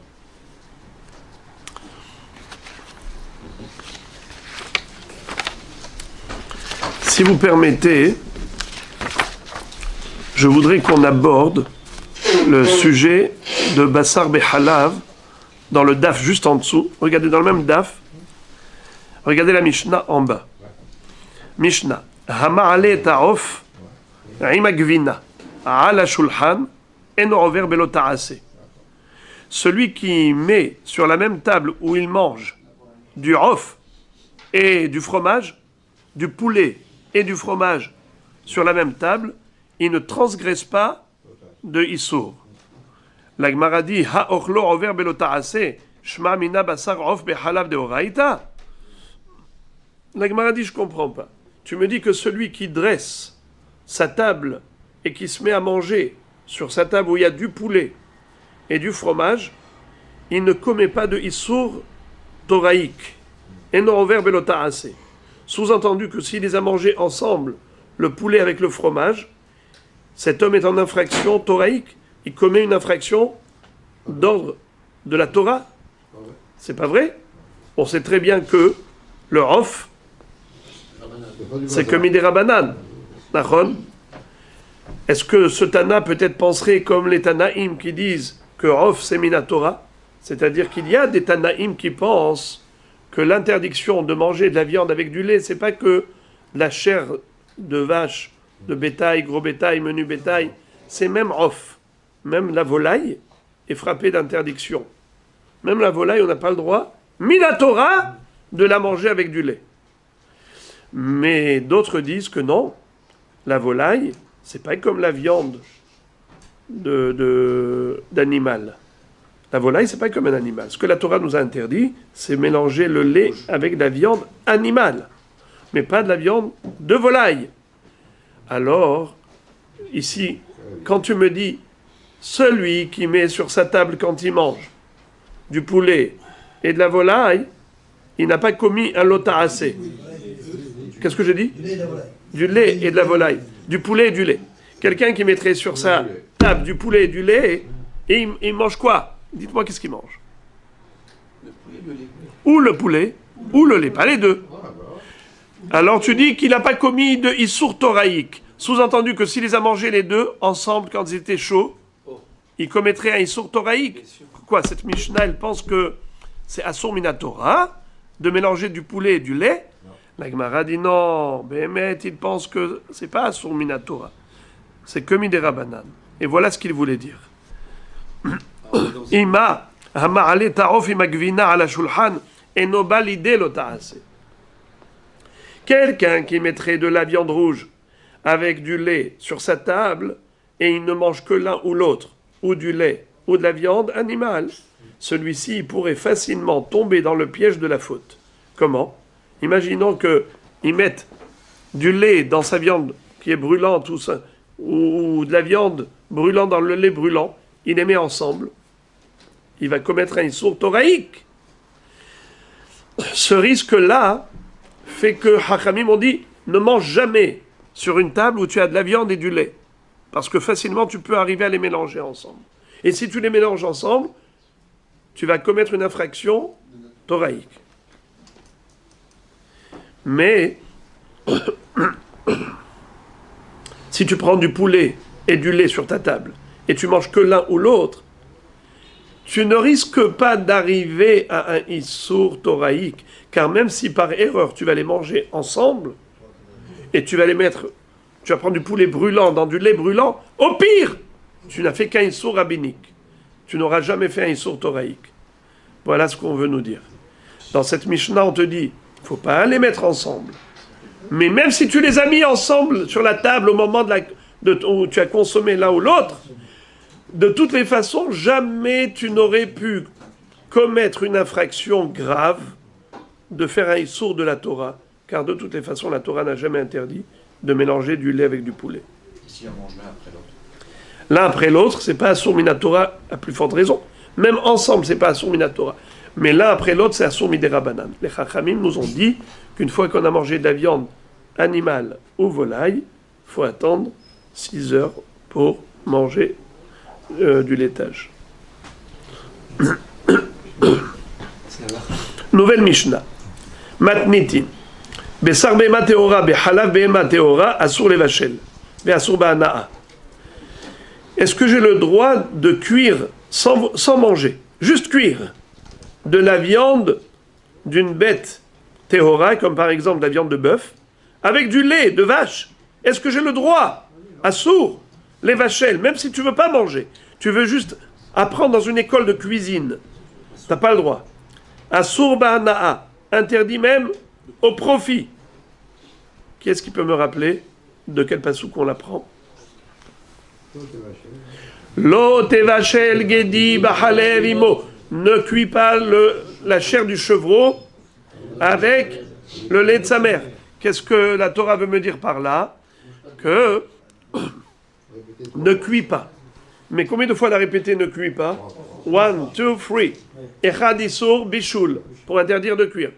Si vous permettez, je voudrais qu'on aborde le sujet de Bassar Behalav dans le daf juste en dessous. Regardez dans le même daf. Regardez la Mishnah en bas. Mishnah. Hama'ale ta'of imagvina ala shulchan eno over belo ta'ase. Celui qui met sur la même table où il mange du off et du fromage, du poulet et du fromage sur la même table, il ne transgresse pas de Issour. La Gemara dit Ha ochlo over belo ta'ase shma mina basar of behalav de oraita. La Gemara dit je comprends pas. Tu me dis que celui qui dresse sa table et qui se met à manger sur sa table où il y a du poulet et du fromage, il ne commet pas de Issour toraïque. Et non over belo ta'ase. Sous-entendu que s'il les a mangés ensemble, le poulet avec le fromage, cet homme est en infraction toraïque. Il commet une infraction d'ordre de la Torah. C'est pas vrai? On sait très bien que le rof, c'est que midera banane. Est-ce que ce Tana peut-être penserait comme les Tanaïm qui disent que rof c'est minatora? C'est-à-dire qu'il y a des Tanaïm qui pensent que l'interdiction de manger de la viande avec du lait, c'est pas que la chair de vache, de bétail, gros bétail, menu bétail, c'est même off. Même la volaille est frappée d'interdiction. Même la volaille, on n'a pas le droit, minatora, de la manger avec du lait. Mais d'autres disent que non, la volaille, c'est pas comme la viande d'animal. La volaille, c'est pas comme un animal. Ce que la Torah nous a interdit, c'est mélanger le lait avec de la viande animale, mais pas de la viande de volaille. Alors, ici, quand tu me dis celui qui met sur sa table quand il mange du poulet et de la volaille, il n'a pas commis un lota'asé. Qu'est-ce que j'ai dit? Du lait et de la volaille. Du poulet et du lait. Quelqu'un qui mettrait sur sa table du poulet et du lait, et il mange quoi? Dites-moi qu'est-ce qu'il mange. Ou le poulet, ou le lait, pas les deux. Alors tu dis qu'il n'a pas commis de issour toraïque. Sous-entendu que s'il les a mangés les deux ensemble quand ils étaient chauds, il commettrait un issour toraïque. Quoi, cette Mishnah, elle pense que c'est assour minatora de mélanger du poulet et du lait. La Gemara dit non, Béhémet, il pense que c'est pas assour minatora. C'est que midera banan. Et voilà ce qu'il voulait dire. Ima hama'ale tarof imagvina ala shulchan enoba l'idée l'ota'ase. Quelqu'un qui mettrait de la viande rouge avec du lait sur sa table et il ne mange que l'un ou l'autre, ou du lait ou de la viande animale, celui-ci pourrait facilement tomber dans le piège de la faute. Comment? Imaginons qu'ils mettent du lait dans sa viande qui est brûlante ou de la viande brûlant dans le lait brûlant, il les met ensemble, il va commettre un issour toraïque. Ce risque-là fait que Hachamim ont dit ne mange jamais sur une table où tu as de la viande et du lait, parce que facilement tu peux arriver à les mélanger ensemble. Et si tu les mélanges ensemble, tu vas commettre une infraction toraïque. Mais si tu prends du poulet et du lait sur ta table et tu manges que l'un ou l'autre, tu ne risques pas d'arriver à un issour toraïque, car même si par erreur tu vas les manger ensemble et tu vas prendre du poulet brûlant dans du lait brûlant, au pire, tu n'as fait qu'un issour rabbinique. Tu n'auras jamais fait un issour toraïque. Voilà ce qu'on veut nous dire. Dans cette Mishnah, on te dit, il ne faut pas les mettre ensemble. Mais même si tu les as mis ensemble sur la table au moment où tu as consommé l'un ou l'autre, de toutes les façons, jamais tu n'aurais pu commettre une infraction grave de faire un issour de la Torah, car de toutes les façons, la Torah n'a jamais interdit de mélanger du lait avec du poulet. Et si on mange l'un après l'autre? L'un après l'autre, c'est pas assour minatora à plus forte raison. Même ensemble, c'est pas assour minatora. Mais l'un après l'autre, c'est assour midera banan. Les Chachamim nous ont dit qu'une fois qu'on a mangé de la viande animale ou volaille, il faut attendre 6 heures pour manger du laitage. Nouvelle Mishnah. Matnitin. Besar behema teora, behalav behema teora, assour levachel. Be'assour ba'ana'a. Est-ce que j'ai le droit de cuire sans manger, juste cuire, de la viande d'une bête tehora, comme par exemple la viande de bœuf, avec du lait de vache? Est-ce que j'ai le droit, assour, les vachelles, même si tu ne veux pas manger, tu veux juste apprendre dans une école de cuisine, tu n'as pas le droit. Assour ba'ana'a, interdit même au profit. Qui est-ce qui peut me rappeler de quel passouk on l'apprend? Lo tevachel gedi bachalev imo. Ne cuis pas la chair du chevreau avec le lait de sa mère. Qu'est-ce que la Torah veut me dire par là? Que ne cuis pas. Mais combien de fois la répéter ne cuis pas? 1, 2, 3. Echad isur bishul, pour interdire de cuire.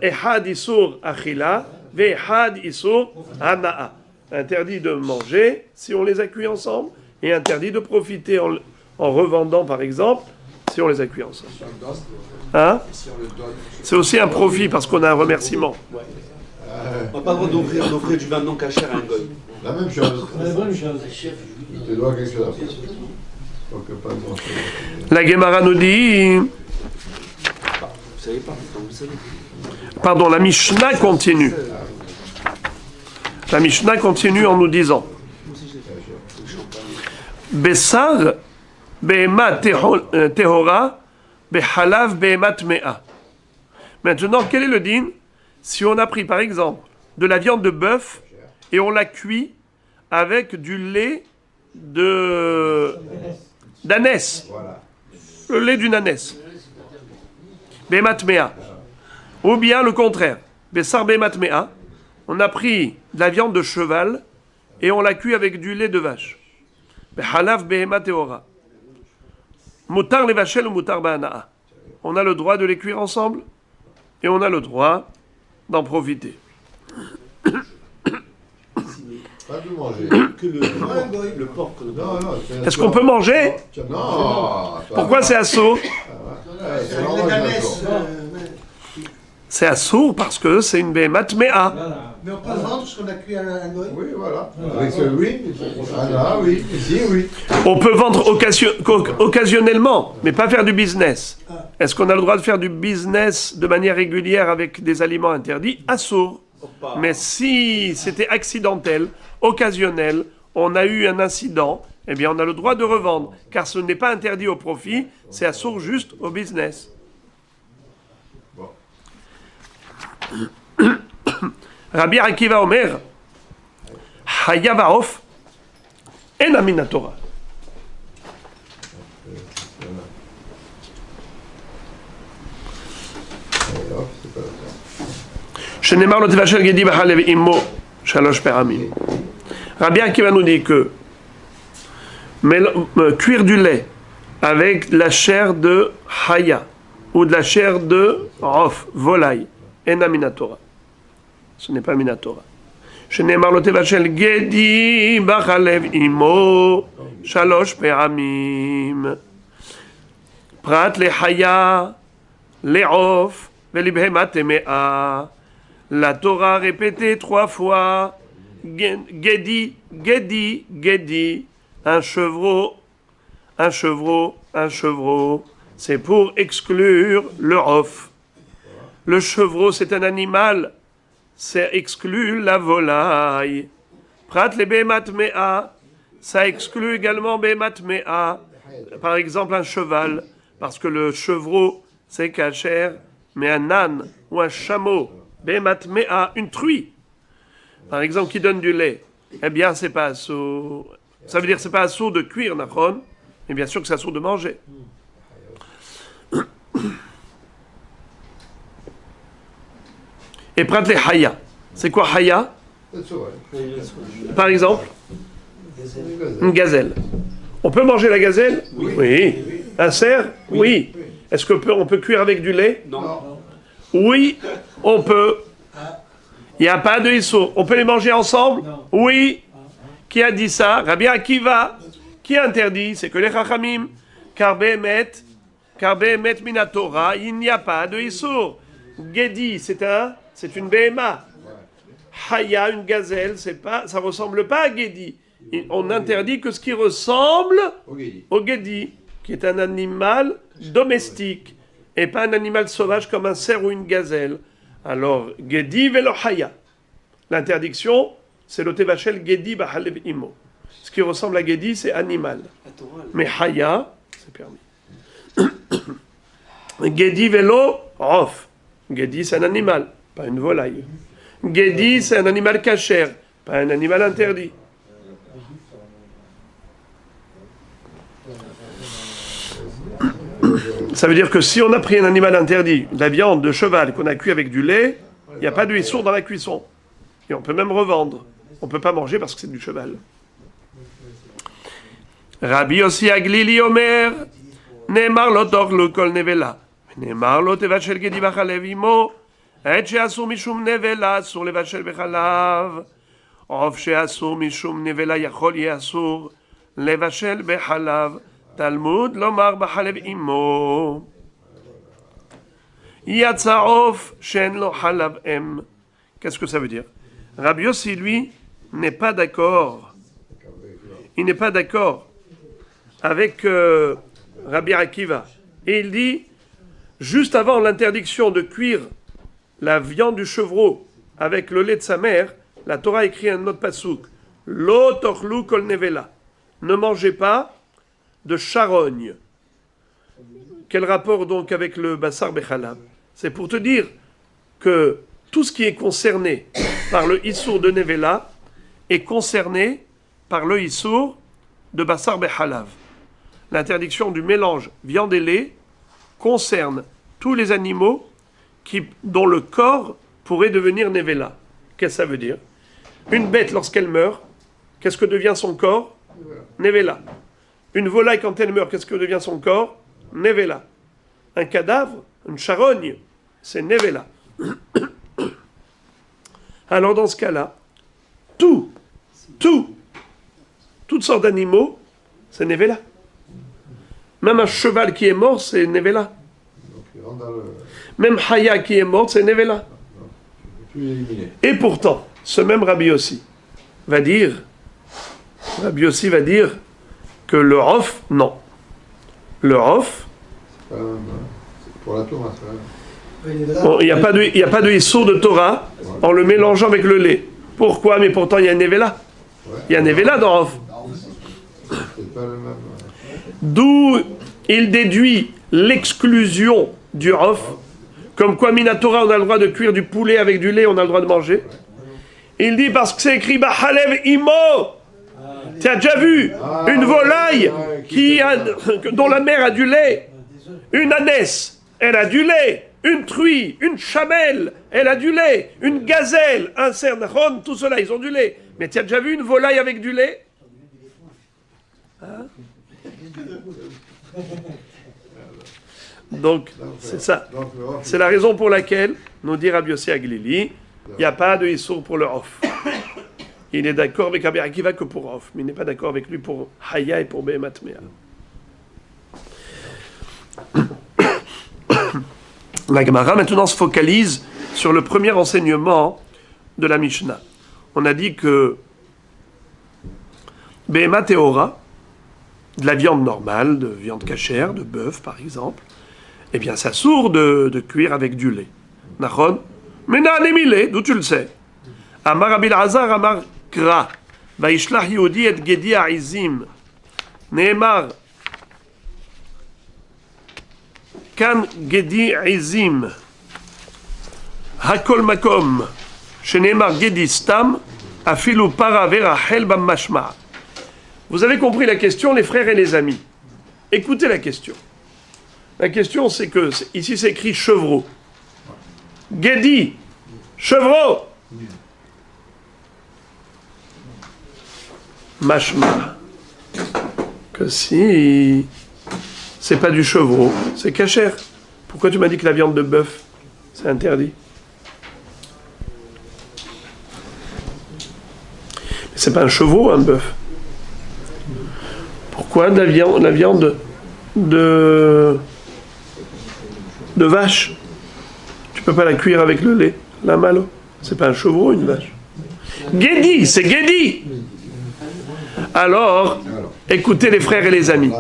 Echad isur achila, ve'echad isur hana'a. Interdit de manger si on les a cuits ensemble, et interdit de profiter en revendant, par exemple, si on les a cuits ensemble. Hein? C'est aussi un profit parce qu'on a un remerciement. On n'a pas le droit d'offrir du vin non caché à un goy. La même chose. Il te doit quelque chose. Donc, pas de mention. La Gemara nous dit... Vous savez pas, vous savez. Pardon, la Mishnah continue. La Mishnah continue en nous disant Bessar behema tehora behalav behema tmea. Maintenant, quel est le din si on a pris par exemple de la viande de bœuf et on l'a cuit avec du lait d'ânesse, le lait d'une ânesse, behema tmea, ou bien le contraire, Bessar behema tmea, on a pris de la viande de cheval et on l'a cuit avec du lait de vache. Halav behema teora. Mutar levachel ou mutar ba'ana'a. On a le droit de les cuire ensemble et on a le droit d'en profiter. Pas de manger. Que le porc. Non, non. Est-ce qu'on peut manger? Non. Pourquoi c'est assourd? C'est l'orange. C'est assourd parce que c'est une béhémat méa. Mais on peut le vendre parce qu'on a cuit un goy. Oui, voilà. Avec ce oui. Ah, oui. Ici, oui. On peut vendre occasionnellement, mais pas faire du business. Est-ce qu'on a le droit de faire du business de manière régulière avec des aliments interdits? Assourd. Mais si c'était accidentel, occasionnel, on a eu un incident, eh bien on a le droit de revendre, car ce n'est pas interdit au profit, c'est assourd juste au business. Rabbi Akiva Omer, Hayav Haof, en Amina Torah. שנאמר לו תבשל גדי בחלב עמו 3 פעמים. Rabbi Akiva nous dit que cuire du lait avec de la chair de haya ou de la chair de rof, volaille, en aminatora. Ce n'est pas minatora. שנאמר לו תבשל גדי בחלב עמו 3 פעמים. פרט לחיה, לעוף ולבהמה טמאה. La Torah répétait 3 fois Gedi, Gedi, Gedi, un chevreau, un chevreau, un chevreau. C'est pour exclure le rof. Le chevreau, c'est un animal, ça exclut la volaille. Prat le behemat mea, ça exclut également behemat mea. Par exemple, un cheval, parce que le chevreau, c'est kasher, mais un âne ou un chameau, behemat mea, une truie, par exemple, qui donne du lait, eh bien, c'est pas assourd. Ça veut dire que c'est pas assourd de cuire, nachon, mais bien sûr que c'est assourd de manger. Et prat les haya. C'est quoi haya? Par exemple, une gazelle. On peut manger la gazelle? Oui. Un cerf? Oui. Est-ce qu'on peut cuire avec du lait? Non. Oui, on peut. Il n'y a pas de issour. On peut les manger ensemble? Oui. Qui a dit ça? Rabbi Akiva. Qui interdit? C'est que les chachamim. Car behemet minatora, il n'y a pas de issour. Gedi, c'est une béhéma. Haya, une gazelle, ça ressemble pas à Gedi. On interdit que ce qui ressemble au Gedi, qui est un animal domestique, et pas un animal sauvage comme un cerf ou une gazelle. Alors, Gedi velo Haya. L'interdiction, c'est le Tevachel Gedi Bahalev Imo. Ce qui ressemble à Gedi, c'est animal. Mais Haya, c'est permis. Gedi velo Rof. Gedi, c'est un animal, pas une volaille. Gedi, c'est un animal cachère, pas un animal interdit. Ça veut dire que si on a pris un animal interdit, de la viande de cheval qu'on a cuit avec du lait, il n'y a pas de issour dans la cuisson. Et on peut même revendre. On ne peut pas manger parce que c'est du cheval. Rabbi Yossi Aglili Omer, Ne'emar lo tochlu kol nevela, Ne'emar lo tevachel gedi b'chalev imo, et she'asur mishum nevela, asur levachel b'chalav, of she'asur mishum nevela yachol ye'asur levachel b'chalav, Talmud lomar b'chalev imo. Yatsa of shen lo halav em. Qu'est-ce que ça veut dire? Rabbi Yossi, lui, n'est pas d'accord. Il n'est pas d'accord avec Rabbi Akiva. Et il dit, juste avant l'interdiction de cuire la viande du chevreau avec le lait de sa mère, la Torah écrit un autre pasouk. Lo tochlu kol nevela. Ne mangez pas de charogne. Quel rapport donc avec le bassar bechalav? C'est pour te dire que tout ce qui est concerné par le issour de nevela est concerné par le issour de bassar bechalav. L'interdiction du mélange viande et lait concerne tous les animaux dont le corps pourrait devenir nevela. Qu'est-ce que ça veut dire? Une bête, lorsqu'elle meurt, qu'est-ce que devient son corps? Nevela. Une volaille, quand elle meurt, qu'est-ce que devient son corps? nevela. Un cadavre, une charogne, c'est nevela. Alors dans ce cas-là, toutes sortes d'animaux, c'est nevela. Même un cheval qui est mort, c'est nevela. Même Haya qui est morte, c'est nevela. Et pourtant, ce même Rabbi Yossi va dire que le Rof, non. Le Rof, pour la Torah, il n'y a pas de Issour de Torah en le mélangeant avec le lait. Pourquoi? Mais pourtant, il y a un Nevela. Il y a un Nevela dans Rof. c'est pas le même. D'où il déduit l'exclusion du Rof. Comme quoi, Minatora, on a le droit de cuire du poulet avec du lait, on a le droit de manger. Il dit parce que c'est écrit Bahalev Imo. Tu as déjà vu une volaille dont la mère a du lait, une ânesse, elle a du lait, une truie, une chamelle, elle a du lait, une gazelle, un cerne, tout cela, ils ont du lait. Mais tu as déjà vu une volaille avec du lait? Hein? Donc, c'est ça. C'est la raison pour laquelle, nous dit Rabbi Yossi Aglili, il n'y a pas de Issour pour le Off. Il est d'accord avec Rabbi Akiva que pour Off, mais il n'est pas d'accord avec lui pour Haya et pour Behemat Mea. La Gemara maintenant se focalise sur le premier enseignement de la Mishnah. On a dit que Behemat Teora, de la viande normale, de viande cachère, de bœuf par exemple, eh bien ça sourd de cuire avec du lait. Nachon? Mais n'a d'où tu le sais? Amar Rabbi Elazar Amar Kra, Vaishlach Yehudi et Gedi Aizim, Neemar, Kan Gedi Aizim, Hakol Makom, Sheneemar Gedi Stam, Afilu Para Verachel Bam Mashma. Vous avez compris la question, les frères et les amis. Écoutez la question. La question, c'est que, ici c'est écrit chevreau. Gedi, chevreau. Mashma. Que si c'est pas du chevreau, c'est cachère. Pourquoi tu m'as dit que la viande de bœuf, c'est interdit? Mais c'est pas un chevreau, un bœuf. Pourquoi la viande de vache? Tu peux pas la cuire avec le lait, la malo. C'est pas un chevreau, une vache. Gedi, c'est Gedi. Alors, écoutez les frères et les amis.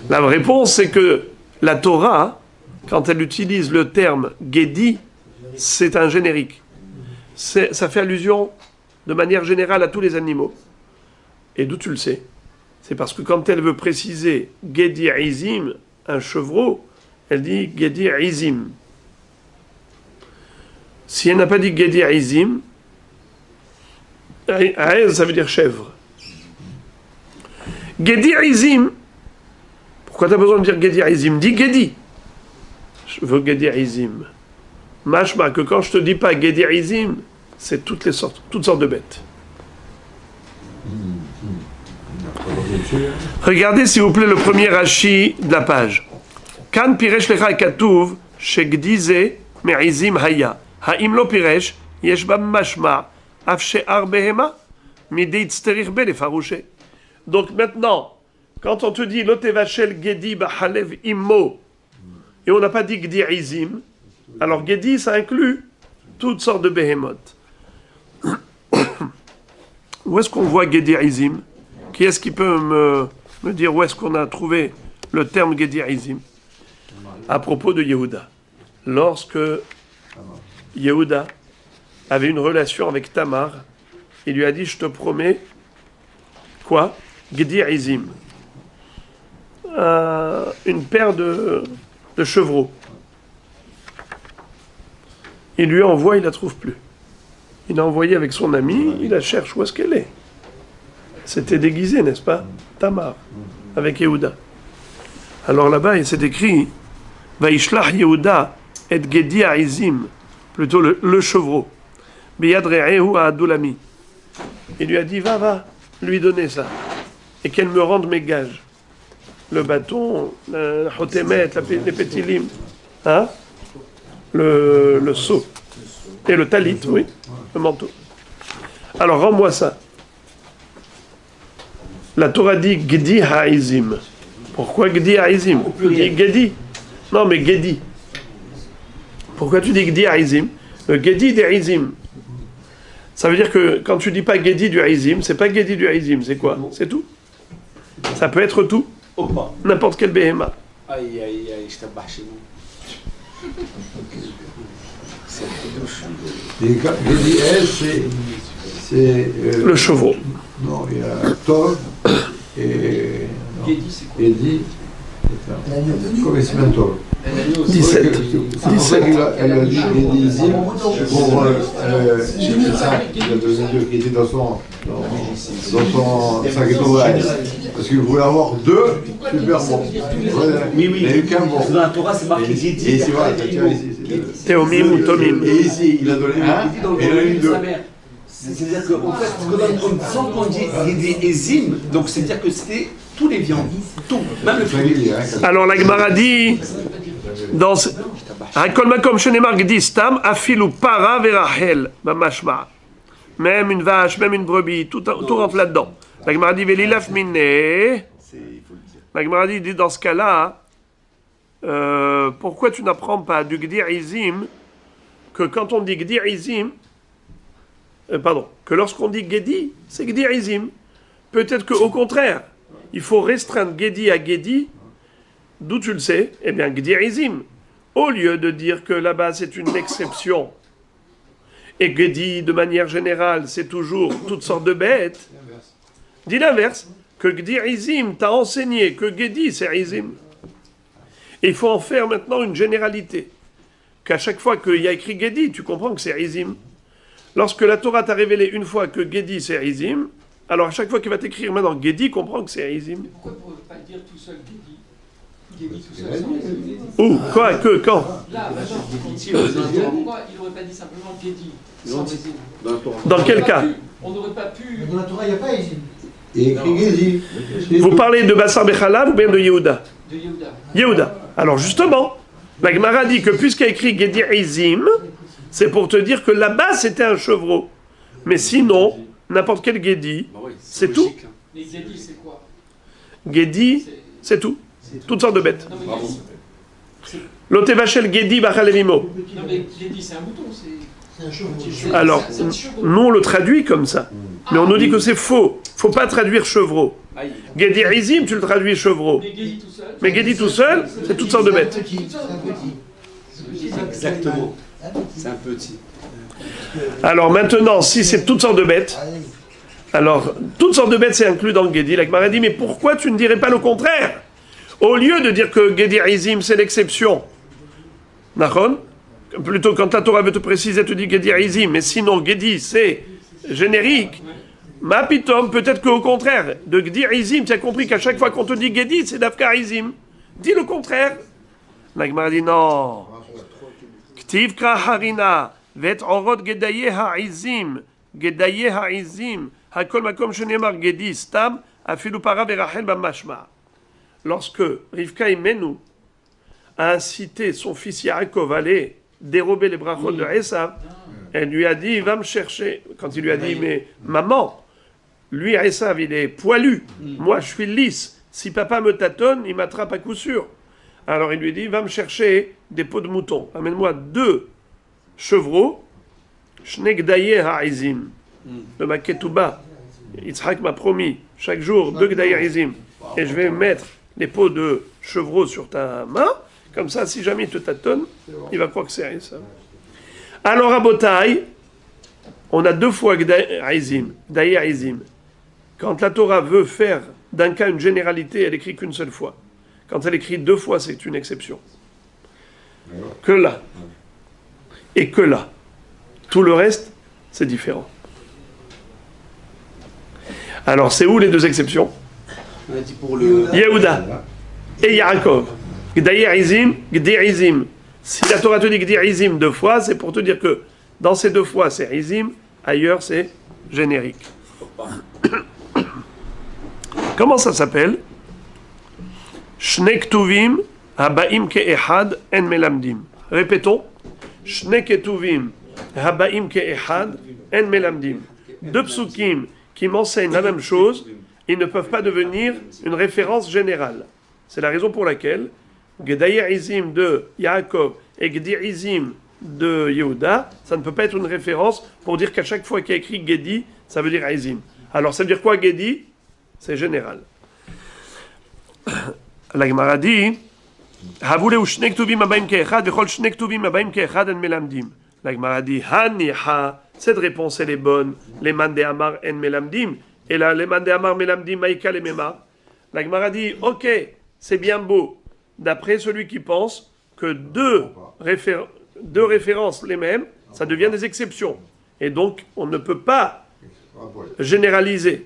La réponse, c'est que la Torah, quand elle utilise le terme Gedi, c'est un générique. Ça fait allusion de manière générale à tous les animaux. Et d'où tu le sais? C'est parce que quand elle veut préciser Gedi Izim, un chevreau, elle dit Gedi Izim. Si elle n'a pas dit Gedi Izim, ça veut dire chèvre. Gedi Izim, pourquoi tu as besoin de dire Gedi Izim? Dis Gedi. Je veux Gedi Izim. Mashma, que quand je te dis pas Gedi Izim, c'est toutes sortes de bêtes. Regardez s'il vous plaît le premier Rashi de la page. Kan piresh lecha katuv shegdize me'izim haya. Ha'im lo piresh yesh bam mashma af she'ar behema midei tzterich be lefarouché. Donc maintenant, quand on te dit lotevachel gedi b'halev immo et on n'a pas dit gdi izim, alors gedi ça inclut toutes sortes de behemoth. Où est-ce qu'on voit gedi izim? Qui est-ce qui peut me dire où est-ce qu'on a trouvé le terme Gedi Izim? À propos de Yehuda. Lorsque Yehuda avait une relation avec Tamar, il lui a dit, je te promets, quoi? Gedi Izim. Une paire de chevreaux. Il lui envoie, il ne la trouve plus. Il a envoyé avec son ami, il la cherche, où est-ce qu'elle est? C'était déguisé, n'est-ce pas? Tamar, avec Yehuda. Alors là-bas, il s'est écrit Vaishlach Yehuda et Gedi Aizim, plutôt le chevreau. Biyad re'ehu ha'adulami. Il lui a dit va, lui donner ça. Et qu'elle me rende mes gages. le bâton, la chotémet, les pétilim, hein, le seau, et le talit, oui, le manteau. Alors, rends-moi ça. La Torah dit Gedi Ha'izim. Pourquoi Gedi Ha'izim? Gedi. Non, mais Gedi. Pourquoi tu dis Gedi Ha'izim? Gedi des Ha'izim. Ça veut dire que quand tu dis pas Gedi du Ha'izim, c'est pas Gedi du Ha'izim, c'est quoi? C'est tout. Ça peut être tout. N'importe quel béhéma. Aïe, aïe, aïe, je t'abats chez nous. Gedi c'est le chevreau. Non, il y a Tov et. Gedi, c'est quoi? Gedi. Comme il s'appelle Tov. 17. C'est pour ça qu'elle a dit Gédizim pour ça, il a donné deux qui étaient dans son sac et parce qu'il voulait avoir deux super bons. Oui, oui. Il n'y a eu qu'un bon. Dans la Torah, c'est marqué Gedi. Et ici, voilà, Théomim ou Tomim. Et ici, il a donné un et il a eu deux. C'est-à-dire qu'en fait, sans qu'on dit Ezim, donc c'est-à-dire que c'était tous les viandes, tout, même le poulet. Alors la Gemara dit dans Hakol Makom Shenemar Gedi Stam Afilu Para Verachel Mamashma. Même une vache, même une brebis, tout rentre là-dedans. La Gemara dit Velilaf Minne. La Gemara dit dans ce cas-là, pourquoi tu n'apprends pas du Gdir Izim que quand on dit Gdir Izim, que lorsqu'on dit Gedi, c'est Gdir Izim. Peut-être qu'au contraire, il faut restreindre Gedi à Gedi. D'où tu le sais? Eh bien, Gdir Izim. Au lieu de dire que là-bas c'est une exception, et Gedi, de manière générale, c'est toujours toutes sortes de bêtes, dis l'inverse, que Gdir Izim t'a enseigné que Gedi c'est Izim. Et il faut en faire maintenant une généralité. Qu'à chaque fois qu'il y a écrit Gedi, tu comprends que c'est Izim. Lorsque la Torah t'a révélé une fois que Gedi c'est Izim, alors à chaque fois qu'il va t'écrire maintenant Gedi, comprends que c'est Izim. Mais pourquoi ne pas dire tout seul Gedi? Gedi tout seul sans Gedi. Où? Quoi? Que? Quand? Là, pourquoi il n'aurait pas dit simplement Gedi sans Izim? Dans quel cas? On n'aurait pas pu. Dans la Torah, il n'y a pas Izim. Et écrit Gedi. Vous parlez de Bassar Bechalav ou bien de Yehuda? De Yehuda. Yehuda. Alors justement, la Gemara dit que puisqu'il y a écrit Gedi Izim, c'est pour te dire que là-bas c'était un chevreau. Mais sinon, n'importe quel Gedi, c'est tout. Mais Gedi, c'est quoi? Gedi, c'est tout. Toutes sortes de bêtes. Non, mais Gedi, L'otevachel Gedi Bachalevimo. non, mais Gedi, c'est un mouton. C'est un chevreau. Alors, nous on le traduit comme ça. Mais on nous dit que c'est faux. Faut pas traduire chevreau. Gedi Izim, tu le traduis chevreau. Mais Gedi tout seul. Mais Gedi tout seul, c'est toutes sortes de bêtes. C'est un petit. Exactement. C'est un petit. Alors maintenant, si c'est toutes sortes de bêtes, alors toutes sortes de bêtes c'est inclus dans le Gedi. La Gemara dit, mais pourquoi tu ne dirais pas le contraire? Au lieu de dire que Gedi Izim c'est l'exception, Nachon, plutôt quand la Torah veut te préciser, tu dis Gedi Izim, mais sinon Gedi c'est générique. Ma pitom, peut-être qu'au contraire, de Gedi Izim, tu as compris qu'à chaque fois qu'on te dit Gedi, c'est Dafka Izim. Dis le contraire. La Gemara dit non. Ktiv kra harina. Vet orot gedaye ha'izim, gedaye ha'izim, hakol makom shenemar gedi stam, afilu para verachel b'mashma. Lorsque Rivka Imenu a incité son fils Yaakov à aller dérober les brachot de Esav, elle lui a dit, va me chercher. Quand il lui a dit, mais maman, lui Esav il est poilu, moi je suis lisse, si papa me tâtonne, il m'attrape à coup sûr. Alors il lui dit, va me chercher des peaux de mouton, amène-moi 2 chevreaux, Shnegdaye ha'izim, de ma ketouba. Yitzhak m'a promis chaque jour 2 gdaye ha'izim, et je vais mettre les peaux de chevreaux sur ta main, comme ça, si jamais il te tâtonne, il va croire que c'est ça. Alors à Botaï, on a 2 fois gdaye ha'izim. Quand la Torah veut faire d'un cas une généralité, elle écrit qu'une seule fois. Quand elle écrit 2 fois, c'est une exception. Que là. Et que là. Tout le reste, c'est différent. Alors, c'est où les 2 exceptions? On a dit pour le. Yehuda et Yaakov. Gdayer Izim, Gdir Izim. Si la Torah te dit Gdir Izim 2 fois, c'est pour te dire que dans ces 2 fois, c'est Izim, ailleurs, c'est générique. Comment ça s'appelle? Shne ktuvim habaim ke'echad en melamdim. Répétons. Shne ketuvim habaim ke'echad en melamdim. Deux psukim qui m'enseignent la même chose, ils ne peuvent pas devenir une référence générale. C'est la raison pour laquelle Gedayer Izim de Yaakov et Gdir Izim de Yehuda, ça ne peut pas être une référence pour dire qu'à chaque fois qu'il y a écrit Gedi, ça veut dire Izim. Alors ça veut dire quoi Gedi? C'est général. La Gemara dit Havuleu shne ktuvim habaim ke'echad v'chol shne ktuvim habaim ke'echad en melamdim. La Gemara dit Haniha. Cette réponse elle est bonne. Les man de Amar en melamdim. Et là, les man de Amar melamdim maïka les mema. La Gemara dit ok, c'est bien beau. D'après celui qui pense que deux références les mêmes, ça devient des exceptions. Et donc, on ne peut pas généraliser.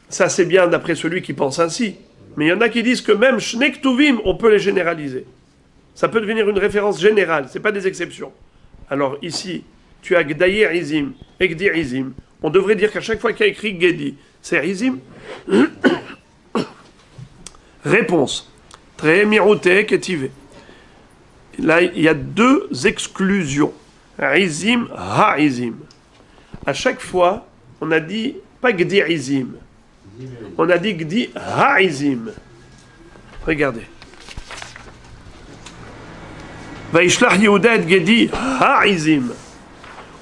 Ça, c'est bien d'après celui qui pense ainsi. Mais il y en a qui disent que même Shne Ktuvim, on peut les généraliser. Ça peut devenir une référence générale, ce n'est pas des exceptions. Alors ici, tu as Gdayer Izim et Gdir Izim. On devrait dire qu'à chaque fois qu'il y a écrit Gedi, c'est Izim. Réponse. Très miroté ketive. Là, il y a deux exclusions. Izim, ha-izim. À chaque fois, on a dit pas Gdir Izim. On a dit Gdi ha-izim. Regardez. Vaishlach Yehuda et Gedi ha-izim.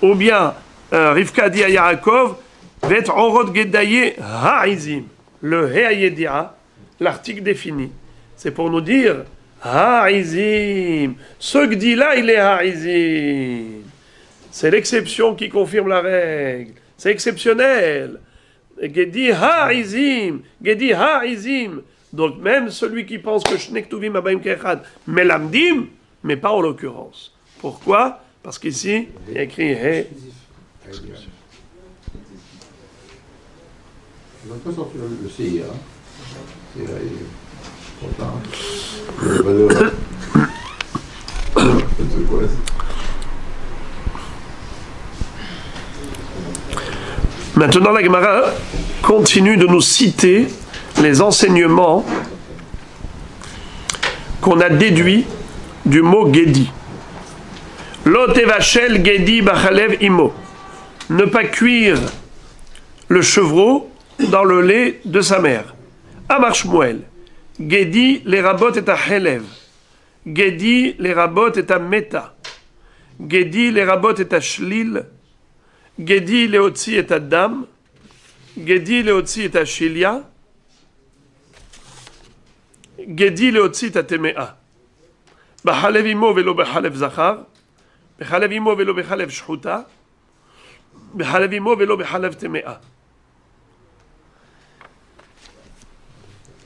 Ou bien, Rivka dit à Yaakov, Vet orod Gedaye ha-izim. Le he-ayedira, l'article défini. C'est pour nous dire ha-izim. Ce Gdi là, il est ha-izim. C'est l'exception qui confirme la règle. C'est exceptionnel. Gedi ha-izim. Gedi ha-izim. Donc même celui qui pense que Shne Ktuvim habaim ke'echad melamdim, mais pas en l'occurrence. Pourquoi? Parce qu'ici, il y a écrit He. Ils n'ont pas sorti le CIR. C'est là, il est content. Maintenant, la Gemara continue de nous citer les enseignements qu'on a déduits du mot Gedi. Lotevachel Gedi Bachalev Imo. Ne pas cuire le chevreau dans le lait de sa mère. Amar Shmuel. Gedi les rabot et à Helev. Gedi les rabot et à Meta. Gedi les rabot et à Shlil. Gedi les otzi et à Dam. Gedi les otzi et à Shilia. Gedi les otzi et à Temea. Bachalev Imo velo Bachalev Zachar. Bechalev imo velo bechalev shchuta. Bechalev imo velo bechalev temea.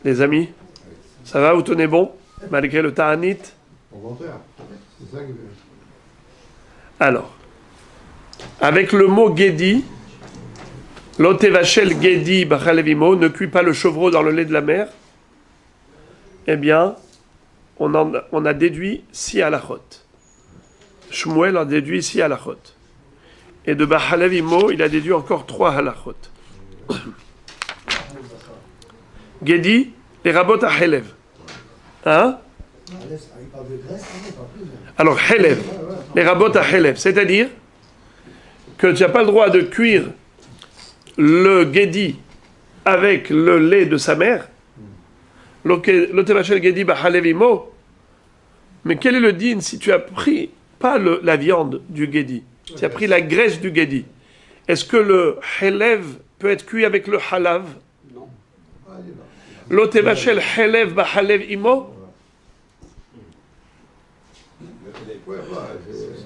Les amis, ça va, vous tenez bon malgré le ta'anit? Au contraire, c'est ça que... Alors, avec le mot Gedi, l'otevachel Gedi bachalev imo, ne cuit pas le chevreau dans le lait de la mère, eh bien, on a déduit 6 halachot. Shmuel a déduit 6 halachot. Et de Bachalev Imo, il a déduit encore 3 halachot. Gedi, les rabot à Helev. Hein? Alors, Helev, les rabot à Helev, c'est-à-dire que tu n'as pas le droit de cuire le Gedi avec le lait de sa mère. L'otevachel Gedi Bachalev Imo. Mais quel est le din si tu as pris pas la viande du Gedi, tu as pris la graisse du Gedi? Est-ce que le Helev peut être cuit avec le Halav? Non. L'otevachel Helev Bachalev Imo?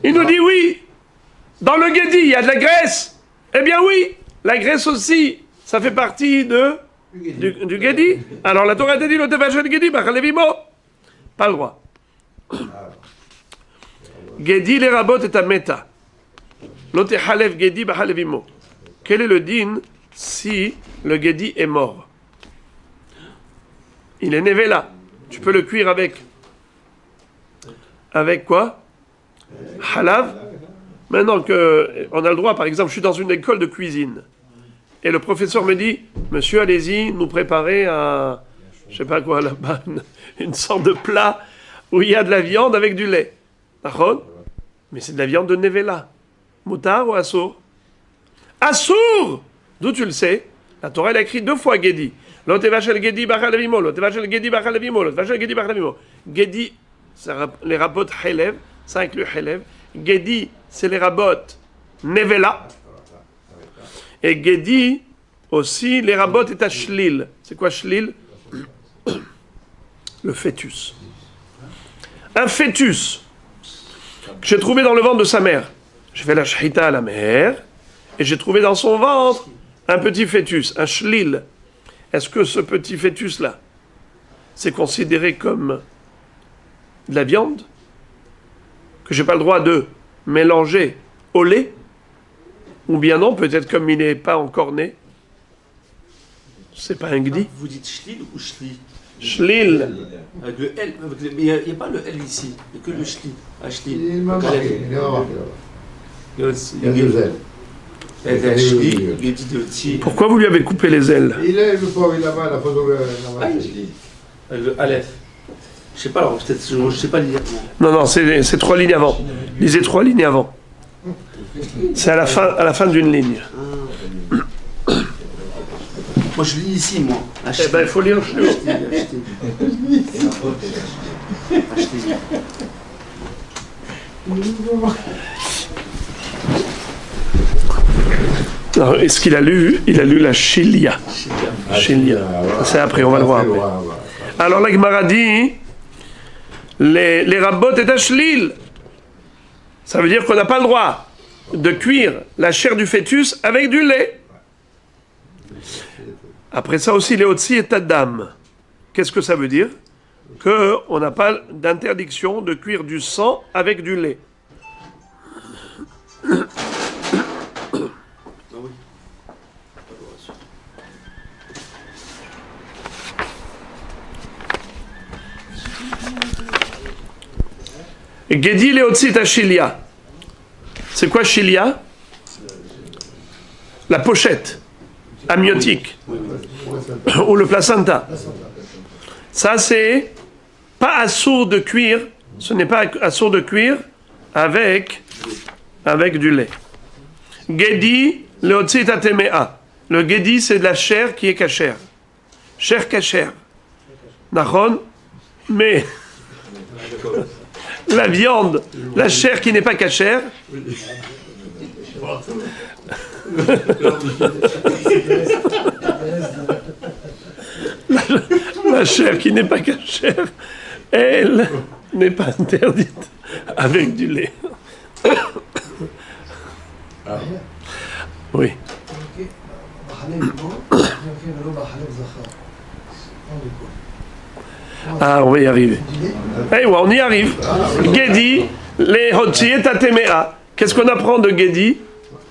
Il nous dit oui. Dans le Gedi, il y a de la graisse. Eh bien oui, la graisse aussi, ça fait partie du Gedi. Alors la Torah te dit l'otevachel Gedi Bachalev Imo. Pas le droit. Gedi les rabot et à Meta. L'ote Halev Gedi Bachalev Imo. Quel est le din si le Gedi est mort? Il est névé là. Tu peux le cuire avec. Avec quoi? Halav. Maintenant qu'on a le droit, par exemple, je suis dans une école de cuisine. Et le professeur me dit, monsieur, allez-y, nous préparer un je sais pas quoi là-bas, une sorte de plat où il y a de la viande avec du lait. D'accord? Mais c'est de la viande de Nevela. Moutar ou Assour? Assour! D'où tu le sais? La Torah, elle a écrit 2 fois Gedi. L'otevachel Gedi Bachalavimo, l'otevachel Gedi Bachalavimo, l'otevachel Gedi Bachalavimo. Gedi, c'est les rabots Helev, ça inclut Helev. Gedi, c'est les rabots Nevela. Et Gedi, aussi, les rabots est à Shlil. C'est quoi Shlil? Le fœtus. Un fœtus que j'ai trouvé dans le ventre de sa mère. J'ai fait la shchita à la mère et j'ai trouvé dans son ventre un petit fœtus, un shlil. Est-ce que ce petit fœtus-là, c'est considéré comme de la viande que j'ai pas le droit de mélanger au lait? Ou bien non, peut-être comme il n'est pas encore né. C'est pas un gdi. Vous dites Shlil ou Shli? Shlil. Avec le L, mais il n'y a pas le L ici, il n'y a que le Shli. Ah, Shli. Il m'a marqué, il m'a marqué là-bas. Il y a Il y a 2 ailes. Shli, il est dit de Tsi. Pourquoi vous lui avez coupé les ailes? Il est le pauvre, il a mal, la photo. Ah, Shli. Avec le Aleph. Je sais pas, alors peut-être, je sais pas lire. Non, c'est 3 lignes avant. Lisez 3 lignes avant. C'est à la fin d'une ligne. Moi je lis ici, moi. Eh ben, il faut lire Shliur. Alors, est-ce qu'il a lu? Il a lu la Shilia. Shilia. C'est après, on va le voir après. Alors la Gemara dit les rabbot et Ashlil. Ça veut dire qu'on n'a pas le droit de cuire la chair du fœtus avec du lait. Après ça aussi, les Otsi et Tadam. Qu'est-ce que ça veut dire? Qu'on n'a pas d'interdiction de cuire du sang avec du lait. Gedi Leotzi Shilia. C'est quoi Shilia? La pochette amniotique ou le placenta. Ça c'est pas assourd de cuire. Ce n'est pas assourd de cuire avec du lait. Gedi Leotzi Temea. Le Gedi c'est de la chair qui est cachère. Chair cachère. Nachon, mais la viande, la chair qui n'est pas cachère, la chair qui n'est pas cachère, elle n'est pas interdite avec du lait. Oui. Ah, on va y arriver. Eh ouais, on y arrive. Gedi, les Hotzi Tatemea. Qu'est-ce qu'on apprend de Gedi?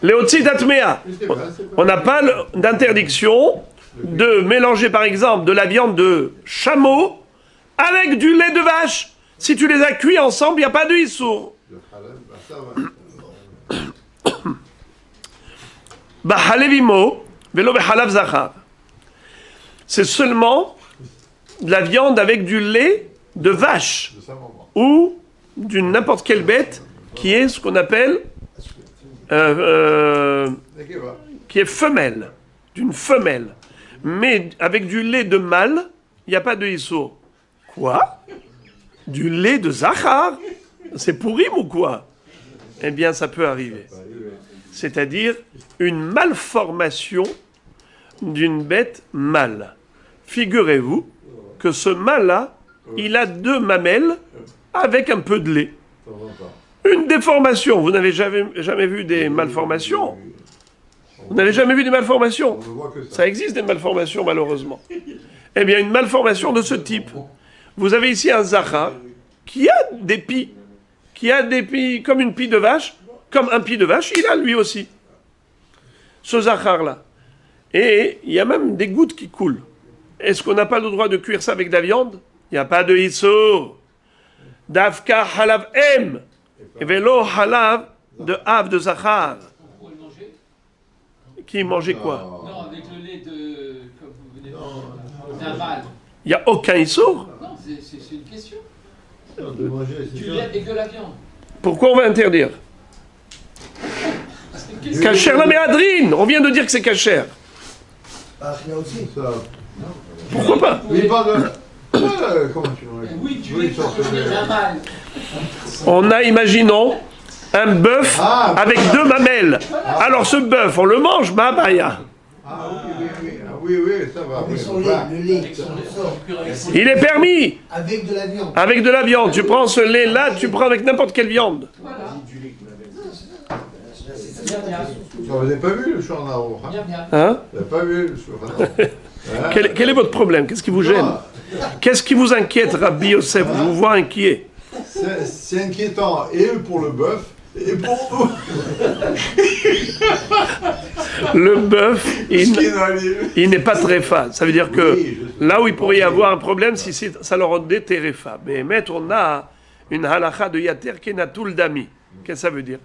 Les Hotzi Tatemea. On n'a pas d'interdiction de mélanger, par exemple, de la viande de chameau avec du lait de vache. Si tu les as cuits ensemble, il n'y a pas de issour. Bahalevimo, velo behalav zachar. C'est seulement de la viande avec du lait de vache ou d'une n'importe quelle bête qui est ce qu'on appelle qui est femelle, d'une femelle. Mais avec du lait de mâle, il n'y a pas de issour. Quoi? Du lait de zachar? C'est pourim ou quoi? Eh bien, ça peut arriver. C'est-à-dire une malformation d'une bête mâle. Figurez-vous que ce mâle-là, il a 2 mamelles avec un peu de lait. Une déformation. Vous n'avez jamais vu des malformations? Vous n'avez jamais vu des malformations? Ça existe des malformations, malheureusement. Eh bien, une malformation de ce type. Vous avez ici un zachar qui a des pies, comme une pie de vache, comme un pie de vache, il a lui aussi. Ce zachar-là. Et il y a même des gouttes qui coulent. Est-ce qu'on n'a pas le droit de cuire ça avec de la viande? Il n'y a pas de issour. Davka halav em. Velo halav de av de zachar. Pour le manger? Qui mangeait quoi? Non, avec le lait de. Comme vous venez de dire. D'un mâle. Il n'y a aucun issour. Non, c'est une question. De manger, c'est Du ça. lait avec de la viande. Pourquoi on va interdire? Parce que qu'est-ce Cachère la méadrine. On vient de dire que c'est cachère. Ah, il y a aussi. Ça. Pourquoi pas? Mais pas de. Comment tu l'aurais dit? Oui, du Oui, lait ça, pour c'est- la malle. On a, imaginons, un bœuf Ah, avec deux mamelles. Alors ce bœuf, on le mange, bah baya. Ah oui, ça va. Avec oui, son va. lait, le lait, ça ressort. Il est permis. Avec de la viande. Avec de la viande. Tu prends ce lait-là, tu prends avec n'importe quelle viande. Voilà. C'est Bien, bien. Vous n'avez pas vu le Shornaro, hein? Bien, bien. Hein? Vous n'avez pas vu le Shornaro? Hein? Quel est votre problème? Qu'est-ce qui vous gêne? Qu'est-ce qui vous inquiète, Rabbi Yosef? Je vous vois inquiet. C'est inquiétant, et pour le bœuf, et pour nous. Le bœuf, Il il n'est pas tréfa. Ça veut dire que Oui, je sais. là où il pourrait y avoir un problème, si ça leur rendait terefa. Mais mettre, on a une halakha de yater kenatul dami. Qu'est-ce que ça veut dire?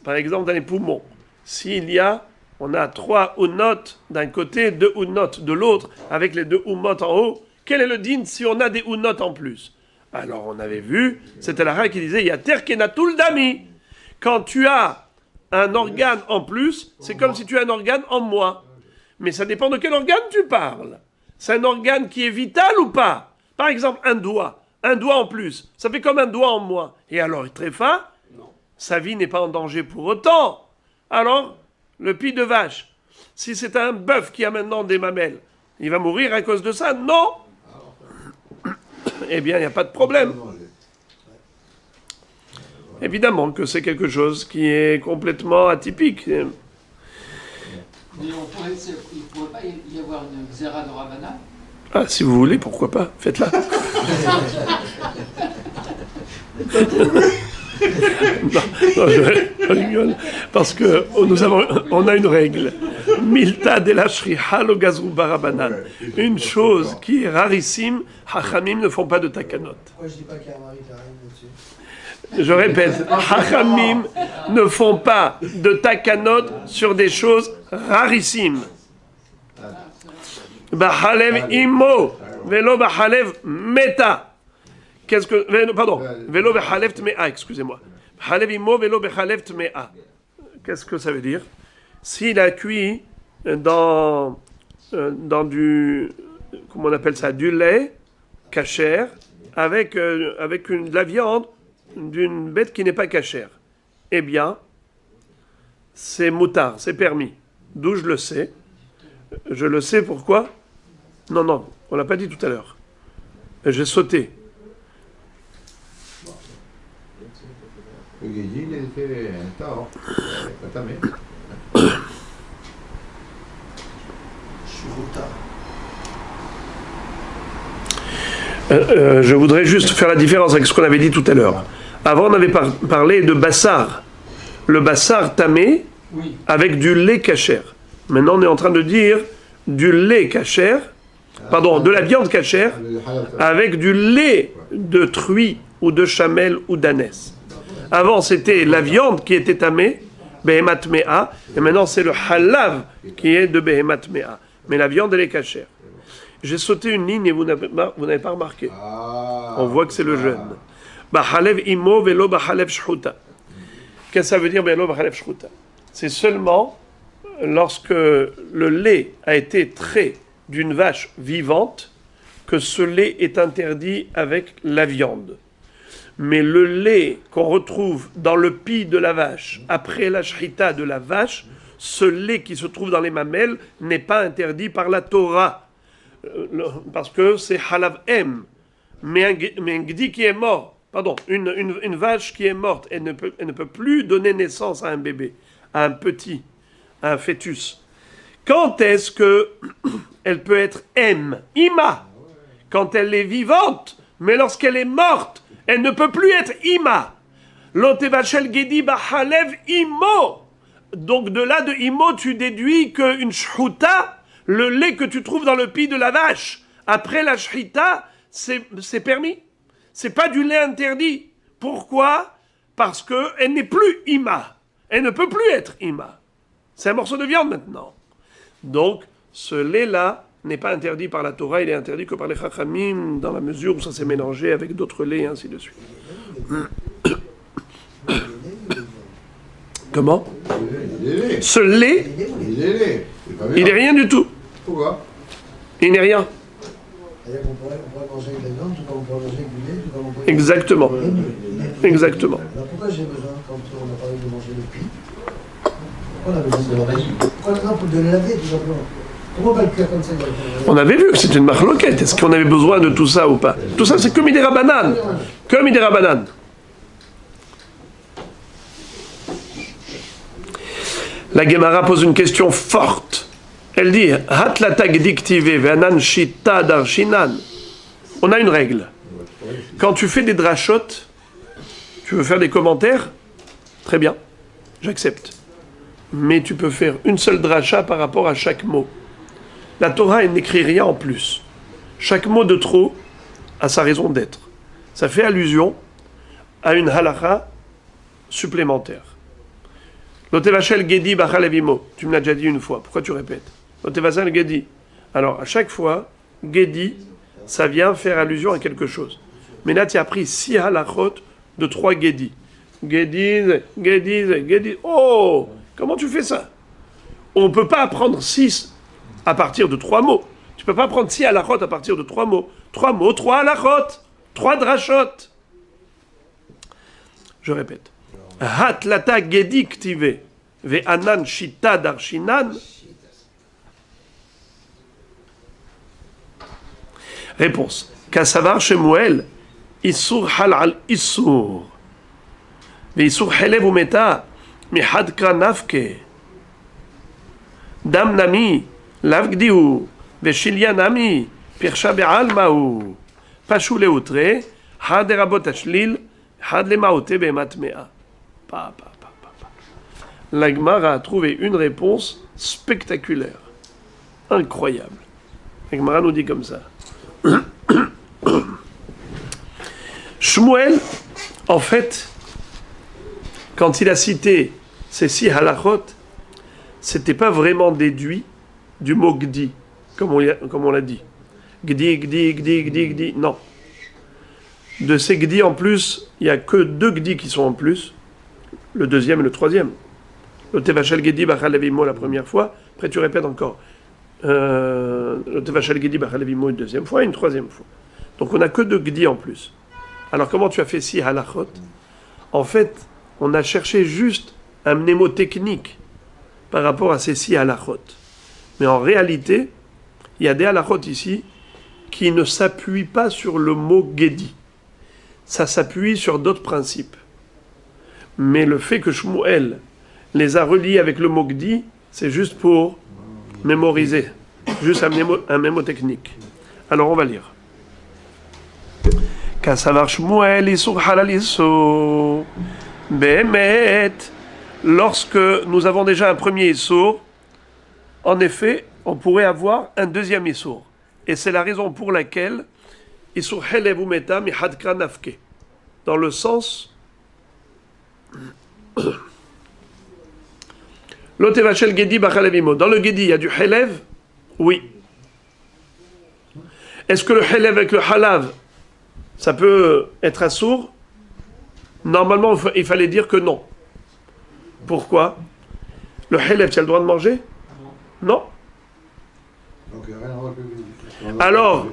Par exemple, dans les poumons, s'il y a, on a 3 unotes d'un côté, 2 unotes de l'autre, avec les 2 umotes en haut, quel est le din si on a des unotes en plus? Alors on avait vu, c'était la halakha qui disait yater kenatul dami. Quand tu as un organe en plus, c'est comme si tu as un organe en moins. Mais ça dépend de quel organe tu parles. C'est un organe qui est vital ou pas? Par exemple, un doigt en plus, ça fait comme un doigt en moins. Et alors, très fin, sa vie n'est pas en danger pour autant. Alors, le pis de vache, si c'est un bœuf qui a maintenant des mamelles, il va mourir à cause de ça? Non. Eh bien, il n'y a pas de problème. Évidemment que c'est quelque chose qui est complètement atypique. Mais il ne pourrait pas y avoir une xéra de Ravana. Ah, si vous voulez, pourquoi pas, faites-la. non, je rigole, parce que on a une règle. Milta de la shriha lo gazru barabanan. Une chose qui est rarissime, hachamim ne font pas de takanot. Moi, je dis pas qu'il y a un mari qui a rien là-dessus. Je répète, hachamim ne font pas de takanot sur des choses rarissimes. Bahalev immo, velo bahalev meta. Qu'est-ce que. Pardon, velo bahalev tmea, excusez-moi. Bahalev immo, velo bahalev tmea. Qu'est-ce que ça veut dire? S'il a cuit dans du. Comment on appelle ça? Du lait, cachère, avec de la viande d'une bête qui n'est pas cachère, eh bien, c'est moutard, c'est permis. D'où je le sais? Je le sais pourquoi? Non, on l'a pas dit tout à l'heure. J'ai sauté. Le Guédi, il était un tard. Pas tamé. Je voudrais juste faire la différence avec ce qu'on avait dit tout à l'heure. Avant, on avait parlé de bassar. Le bassar tamé Oui. avec du lait cachère. Maintenant, on est en train de dire du lait cachère, pardon, de la viande cachère, avec du lait de truie ou de chamelle ou d'ânesse. Avant, c'était la viande qui était tamée, behemat mea, et maintenant, c'est le halav qui est de behemat mea. Mais la viande, elle est cachère. J'ai sauté une ligne et vous n'avez pas remarqué. On voit que c'est le jeûne. Bahalev imo velo bahalev shchuta. Qu'est-ce que ça veut dire velo bahalev shchuta? C'est seulement lorsque le lait a été trait d'une vache vivante que ce lait est interdit avec la viande. Mais le lait qu'on retrouve dans le pis de la vache, après la shrita de la vache, ce lait qui se trouve dans les mamelles n'est pas interdit par la Torah. Parce que c'est halav em. Mais un gdi qui est mort, pardon, une vache qui est morte, elle ne peut plus donner naissance à un bébé, à un petit, à un fœtus. Quand est-ce que elle peut être em, ima? Quand elle est vivante, mais lorsqu'elle est morte, elle ne peut plus être ima. Lotevachel gedi bahalev imo. Donc de là de imo, tu déduis qu'une shhuta, le lait que tu trouves dans le pis de la vache, après la shrita, c'est permis. C'est pas du lait interdit. Pourquoi? Parce qu'elle n'est plus ima. Elle ne peut plus être ima. C'est un morceau de viande maintenant. Donc, ce lait-là n'est pas interdit par la Torah, il est interdit que par les Chachamim, dans la mesure où ça s'est mélangé avec d'autres laits, et ainsi de suite. Comment? Ce lait, Il est laid. C'est pas bien. il n'est rien du tout. Pourquoi? Il n'est rien. C'est-à-dire qu'on pourrait manger avec de la viande, tout comme on pourrait manger avec du lait, tout comme on pourrait... Exactement. Exactement. Alors pourquoi j'ai besoin, quand on a parlé de manger le pied, pourquoi on a besoin de laver? Pourquoi non, pour de le laver, tout simplement? Pourquoi pas le cuire comme ça? On avait vu que c'était une marloquette. Est-ce qu'on avait besoin de tout ça ou pas? Tout ça, c'est comme Midera Banane. Comme Midera Banane. La Gemara pose une question forte. Elle dit Hatlata gdiktive ve'anan shita darshinan. On a une règle. Quand tu fais des drachotes, tu veux faire des commentaires, très bien, j'accepte. Mais tu peux faire une seule dracha par rapport à chaque mot. La Torah, elle n'écrit rien en plus. Chaque mot de trop a sa raison d'être. Ça fait allusion à une halakha supplémentaire. Lotevachel Gedi Bachal Avimo. Tu me l'as déjà dit une fois. Pourquoi tu répètes? Lotevachel Gedi. Alors, à chaque fois, Gedi, ça vient faire allusion à quelque chose. Mais là, tu as pris 6 halachot de 3 Gedi. Gedi. Oh! Comment tu fais ça? On ne peut pas apprendre 6 à partir de 3 mots. Tu ne peux pas prendre 6 halachot à partir de 3 mots. 3 mots, 3 halachot. 3 drachot. Je répète. Hat lata gedi ktive ve anan shita darshinan. Réponse. Kassavar Shemuel, Issur hal al Issur. Ve Issur helev u meta, mihad kra nafke. Dam nami, lavgdiu, ve shilya nami, pirsha be'almahu. Pashu leutre, had erabot ashlil, had lemaote be'emat mea. La Gemara a trouvé une réponse spectaculaire, incroyable. La Gemara nous dit comme ça. Shmuel, en fait, quand il a cité ces 6 halachot, c'était pas vraiment déduit du mot gdi, comme on l'a dit. Gdi, non. De ces gdi en plus, il n'y a que 2 gdi qui sont en plus, le deuxième et le troisième. Le Tevachel Gedi Bachal Avimo la première fois, après tu répètes encore. Le Tevachel Gedi Bachal Avimo une deuxième fois et une troisième fois. Donc on n'a que 2 gdi en plus. Alors comment tu as fait 6 halachot? En fait, on a cherché juste un mnémotechnique par rapport à ces 6 halachot. Mais en réalité, il y a des halachot ici qui ne s'appuient pas sur le mot Gedi. Ça s'appuie sur d'autres principes. Mais le fait que Shmuel les a reliés avec le mot Gdi, c'est juste pour mémoriser. Juste un mémotechnique. Alors on va lire. Kassavar Shmuel Isur halal Isur. Behemet. Lorsque nous avons déjà un premier Isur, en effet, on pourrait avoir un deuxième Isur. Et c'est la raison pour laquelle Isur helev umeta mihad kra nafke. Dans le sens Lotevachel Gedi Bachal Avimo. Dans le Gedi, il y a du helev? Oui. Est-ce que le helev avec le halav, ça peut être assourd? Normalement, il fallait dire que non. Pourquoi? Le helev, tu as le droit de manger? Non. Donc il n'y a rien à voir avec le... Alors,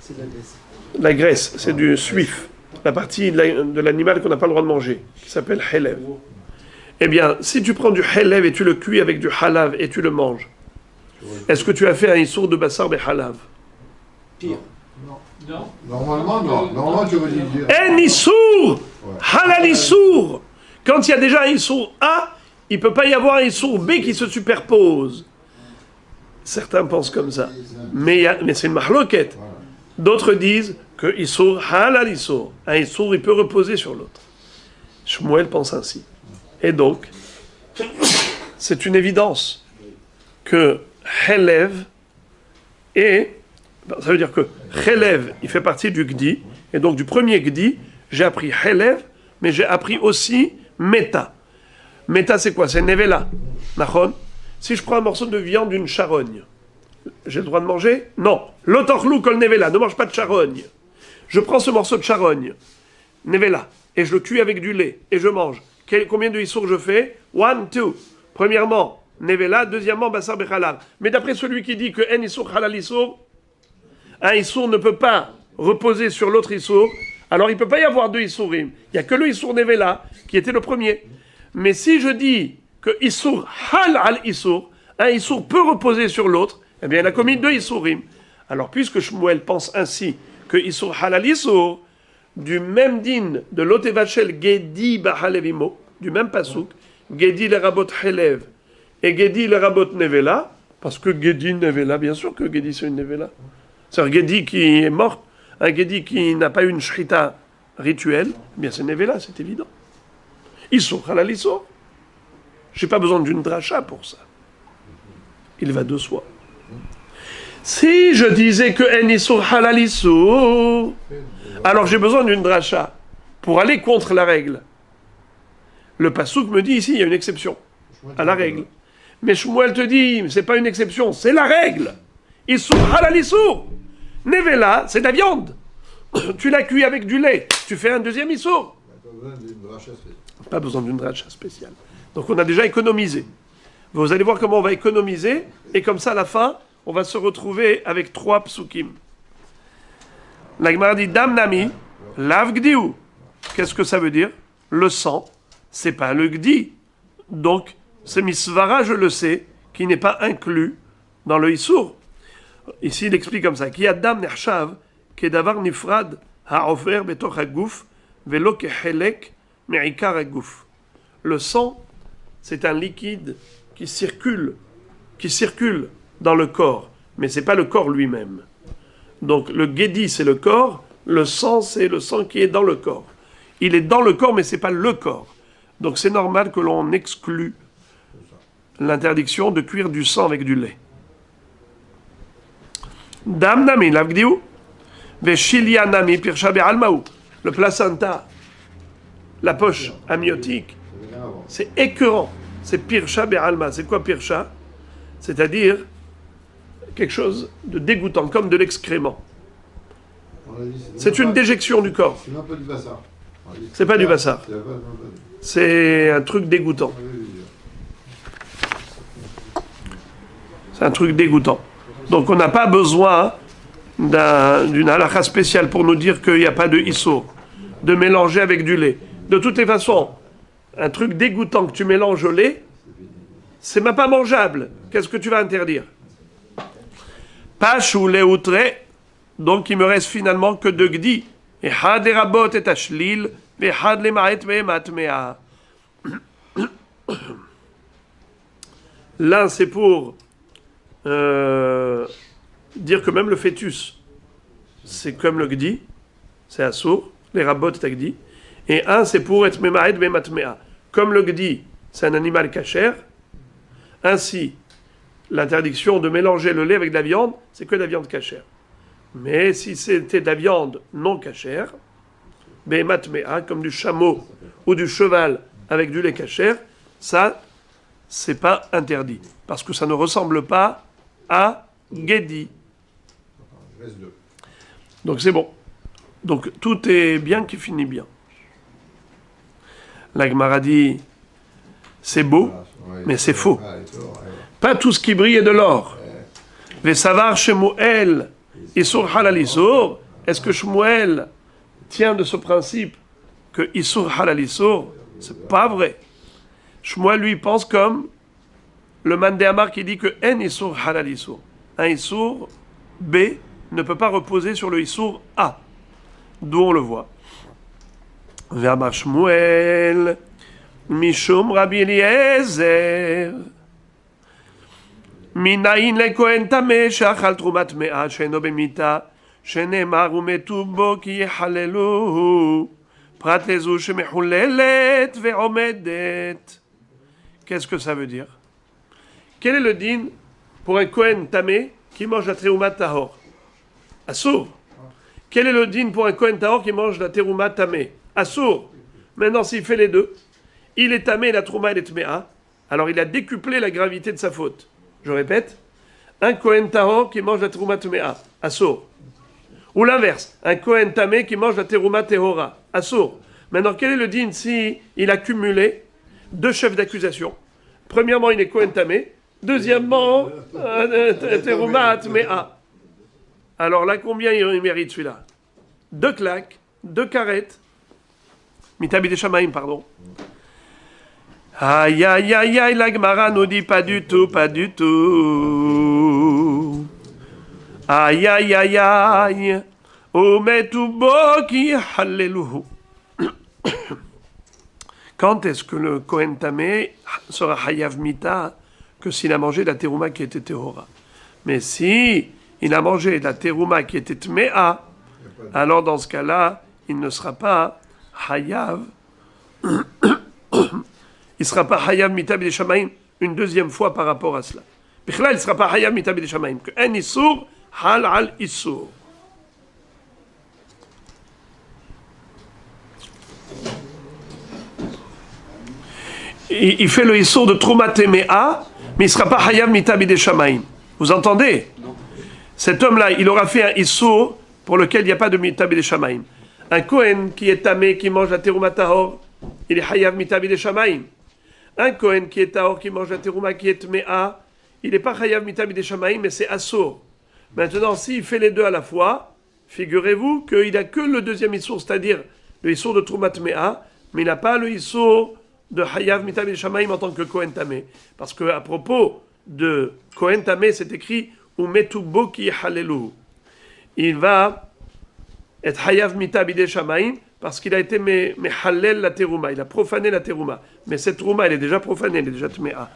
C'est de la graisse. la graisse, c'est du suif. La partie de l'animal qu'on n'a pas le droit de manger, qui s'appelle helev. Eh bien, si tu prends du helev et tu le cuis avec du halav et tu le manges, est-ce que tu as fait un issour de bassar be halav? Pire. Non. Normalement, non. Normalement, tu veux dire... Un issour! Halal issour! Quand il y a déjà un issour A, il ne peut pas y avoir un issour B qui se superpose. Certains pensent comme ça. Mais c'est une mahloket. D'autres disent que issour halal issour. Un issour, il peut reposer sur l'autre. Shmuel pense ainsi. Et donc, c'est une évidence que Helev ça veut dire que Helev, il fait partie du Gdi, et donc du premier Gdi, j'ai appris Helev, mais j'ai appris aussi Meta. Meta, c'est quoi? C'est Nevela. Nachon. Si je prends un morceau de viande d'une charogne, j'ai le droit de manger? Non. L'otorlou kol nevela, ne mange pas de charogne. Je prends ce morceau de charogne, nevela, et je le cuis avec du lait, et je mange. Combien de issour je fais? 1, 2. Premièrement, nevela. Deuxièmement, basar bechalal. Mais d'après celui qui dit que en issour halal issour, un issour ne peut pas reposer sur l'autre issour, alors il ne peut pas y avoir deux issourim. Il n'y a que le issour nevela qui était le premier. Mais si je dis que issour halal issour, un issour peut reposer sur l'autre, eh bien il a commis deux issourim. Alors puisque Shmuel pense ainsi que issour halal issour, du même din de l'otevachel gedi bahalevimo, du même pasouk, gedi le rabot helev et gedi le rabot nevela, parce que gedi nevela, bien sûr que gedi c'est une nevela. C'est un gedi qui est mort, un gedi qui n'a pas eu une shrita rituelle, eh bien c'est nevela, c'est évident. Issour halal issour. J'ai pas besoin d'une dracha pour ça. Il va de soi. Si je disais que en issour halal issour, alors j'ai besoin d'une dracha pour aller contre la règle. Le pasouk me dit ici, il y a une exception à la règle. Mais Shmuel te dit, c'est pas une exception, c'est la règle. Issour halal issour. Nevela, c'est de la viande. Tu la cuis avec du lait, tu fais un deuxième issour. Pas besoin d'une dracha spéciale. Donc on a déjà économisé. Vous allez voir comment on va économiser, et comme ça à la fin, on va se retrouver avec 3 psukim. La Gemara dit Dam Nami, Lav Gdiou. Qu'est-ce que ça veut dire? Le sang, c'est pas le Gdi. Donc, c'est Misvara, je le sais, qui n'est pas inclus dans le Issour. Ici, il explique comme ça Ki Adam Nechshav, Kedavar Nifrad, Ha'ofer Betoch Hagouf, Velo Kehelek, Me'ikar Hagouf. Le sang, c'est un liquide qui circule dans le corps, mais c'est pas le corps lui-même. Donc le guédi c'est le corps, le sang c'est le sang qui est dans le corps. Il est dans le corps mais c'est pas le corps. Donc c'est normal que l'on exclue l'interdiction de cuire du sang avec du lait. Dam nami lavgdiu, veshilia nami pirsha be'almaou. Le placenta, la poche amniotique, c'est écœurant. C'est pirsha be'alma. C'est quoi pirsha? C'est-à-dire quelque chose de dégoûtant, comme de l'excrément. C'est une déjection du corps. C'est un peu du bassar. C'est pas du bassar. C'est un truc dégoûtant. C'est un truc dégoûtant. Donc on n'a pas besoin d'une halakha spéciale pour nous dire qu'il n'y a pas de issour, de mélanger avec du lait. De toutes les façons, un truc dégoûtant que tu mélanges au lait, c'est même pas mangeable. Qu'est-ce que tu vas interdire? Pash ou léoutre, donc il me reste finalement que deux gdi. Et had rabot et ashlil, et had le maet matmea. L'un c'est pour dire que même le fœtus, c'est comme le gdi, c'est assour, les rabot et gdi. Et un c'est pour être memaet matmea. Comme le gdi, c'est un animal cachère. Ainsi, l'interdiction de mélanger le lait avec de la viande, c'est que de la viande cachère. Mais si c'était de la viande non cachère, matmea, comme du chameau ou du cheval avec du lait cachère, ça, c'est pas interdit. Parce que ça ne ressemble pas à Gedi. Donc c'est bon. Donc tout est bien qui finit bien. La Gemara dit, c'est beau, mais c'est faux. Pas tout ce qui brille est de l'or. Les savar Shmuel, Issour halal Issour. Est-ce que Shmuel tient de ce principe que Issour halal Issour? C'est pas vrai. Shmuel lui pense comme le Mandéamar qui dit que en Issour halal Issour. Un Issour B ne peut pas reposer sur le Issour A. D'où on le voit. Verba Shmuel, Mishum Rabbi Eliezer. Minayin le Kohen Tameh she'achal trumat me'ah she'eno b'mita she'nemar umetu bo ki yechalelu prat lezu she'mechulelet ve'omedet. Qu'est-ce que ça veut dire? Quel est le din pour un Kohen Tameh qui mange la teroumat tahor? Assour. Quel est le din pour un Kohen tahor qui mange la teroumat tameh? Assour. Maintenant, s'il fait les deux, il est tamé, la trouma, elle est tméa, alors il a décuplé la gravité de sa faute. Je répète, un Kohen Tahor qui mange la Terouma Tmea, Assour. Ou l'inverse, un Kohen Tamé qui mange la Terouma Tehora, Assour. Maintenant, quel est le din si il a cumulé deux chefs d'accusation? Premièrement, il est Kohen Tamé. Deuxièmement, Terouma Tmea. Alors là, combien il mérite celui-là? 2 claques, 2 carettes. Mitabi des Shamaïm, pardon. Aïe, aïe, aïe, aïe, la Gemara nous dit pas du tout, pas du tout. Aïe, aïe, aïe, aïe, ometu boki halleluhu. Quand est-ce que le Kohen Tamé sera Hayav Mita que s'il a mangé la terouma qui était Tehora? Mais si il a mangé la terouma qui était Tmea, alors dans ce cas-là, il ne sera pas Hayav. Il ne sera pas Hayav Mita B'dei Shamaim une deuxième fois par rapport à cela. Bichlal, il ne sera pas Hayav Mita B'dei Shamaim. Que En Issour, Hal Al Issour. Il fait le Issour de Trouma Temea, mais il ne sera pas Hayav Mita B'dei Shamaim. Vous entendez? Cet homme-là, il aura fait un Issour pour lequel il n'y a pas de Mita B'dei Shamaim. Un Kohen qui est tamé, qui mange la Terouma Tahor, il est Hayav Mita B'dei Shamaim. Un Kohen qui est Tahor, qui mange la Terouma, qui est Tmea, il n'est pas Hayav Mita B'dei Shamaim, mais c'est Assour. Maintenant, s'il fait les deux à la fois, figurez-vous qu'il n'a que le deuxième Issour, c'est-à-dire le Issour de Trouma Tmea, mais il n'a pas le Issour de Hayav Mita B'dei Shamaim en tant que Kohen tamé. Parce qu'à propos de Kohen tamé, c'est écrit Umetu boki halelu. Il va être Hayav Mita B'dei Shamaim parce qu'il a été Mehallel la terouma, il a profané la terouma. Mais cette terouma, elle est déjà profanée, elle est déjà tmea.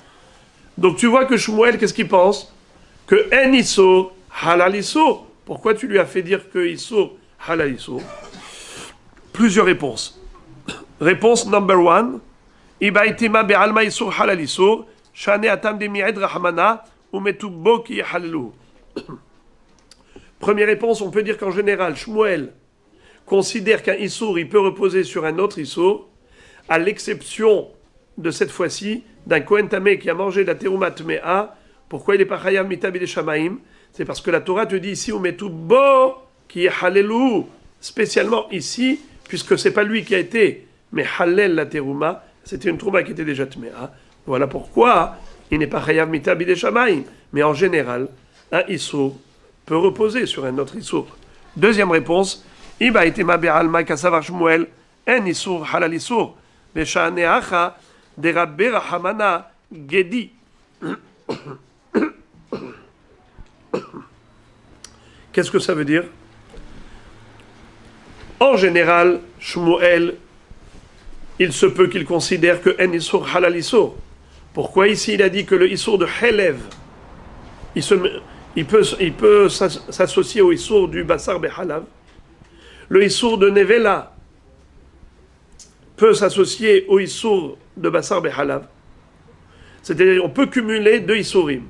Donc tu vois que Shmuel, qu'est-ce qu'il pense? Que En Issour, Halal Issour. Pourquoi tu lui as fait dire que Issour, Halal Issour? Plusieurs réponses. Réponse number 1. Ibaitima be'alma Issour Halal Issour, Shane atam de mi'ed rahmana, umetu boki halelu. Première réponse, on peut dire qu'en général, Shmuel considère qu'un Issour, il peut reposer sur un autre Issour, à l'exception de cette fois-ci, d'un Kohen Tamé qui a mangé la Terouma Tmea. Pourquoi il n'est pas Chayav Mita B'dei Shamaim? C'est parce que la Torah te dit ici, on met tout beau qui est Hallelu, spécialement ici, puisque c'est pas lui qui a été, mais Hallel la Terouma, c'était une Terouma qui était déjà Tmea. Voilà pourquoi il n'est pas Chayav Mita B'dei Shamaim. Mais en général, un Issour peut reposer sur un autre Issour. Deuxième réponse, Iba itema be'alma kasavar Shmuel, en Issour halal Issour, be'sha'aneacha de Rabbi Rahamana Gedi. Qu'est-ce que ça veut dire? En général, Shmuel, il se peut qu'il considère que en Issour halal Issour. Pourquoi ici il a dit que le Issour de Helev, il peut s'associer au Issour du Bassar Behalav. Le Issour de Nevela peut s'associer au Issour de Bassar Behalav. C'est-à-dire on peut cumuler deux Issourim.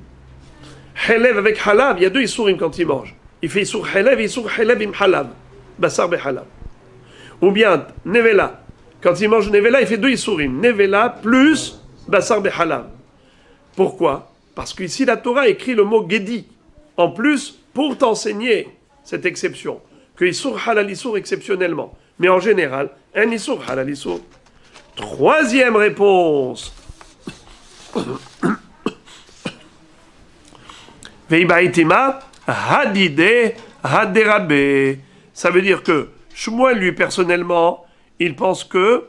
Helev avec Halav, il y a deux Issourim quand il mange. Il fait Issour Helev et Issour Helev im Halav. Bassar Behalav. Ou bien Nevela. Quand il mange Nevela, il fait deux Issourim. Nevela plus Bassar Behalav. Pourquoi? Parce qu'ici la Torah écrit le mot Gedi. En plus, pour t'enseigner cette exception, que Issour halal Issour exceptionnellement, mais en général, un Issour halal Issour. Troisième réponse. Veibaitima hadide haderabe. Ça veut dire que Shmuel, lui, personnellement, il pense que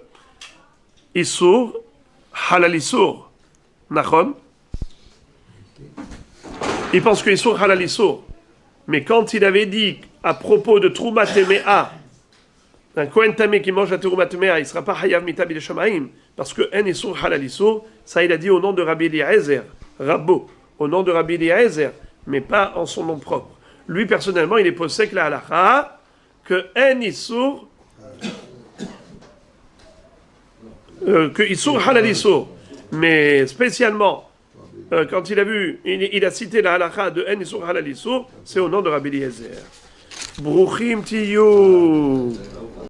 Issour halal Issour. Nachon. Il pense que Issour halal Issour. Mais quand il avait dit à propos de Trouma Temea, un Kohen Tamé qui mange la Trouma Temea, il ne sera pas Hayav Mita B'dei Shamaim, parce que En Issour halal Issour, ça il a dit au nom de Rabbi Eliezer, Rabbo, au nom de Rabbi Eliezer, mais pas en son nom propre. Lui personnellement, il est posé que la halacha, que En Issour, que Issour halal Issour, mais spécialement, quand il a vu, il a cité la halakha de En Issour halal Issour, c'est au nom de Rabbi Eliezer. Bruchim tiyu.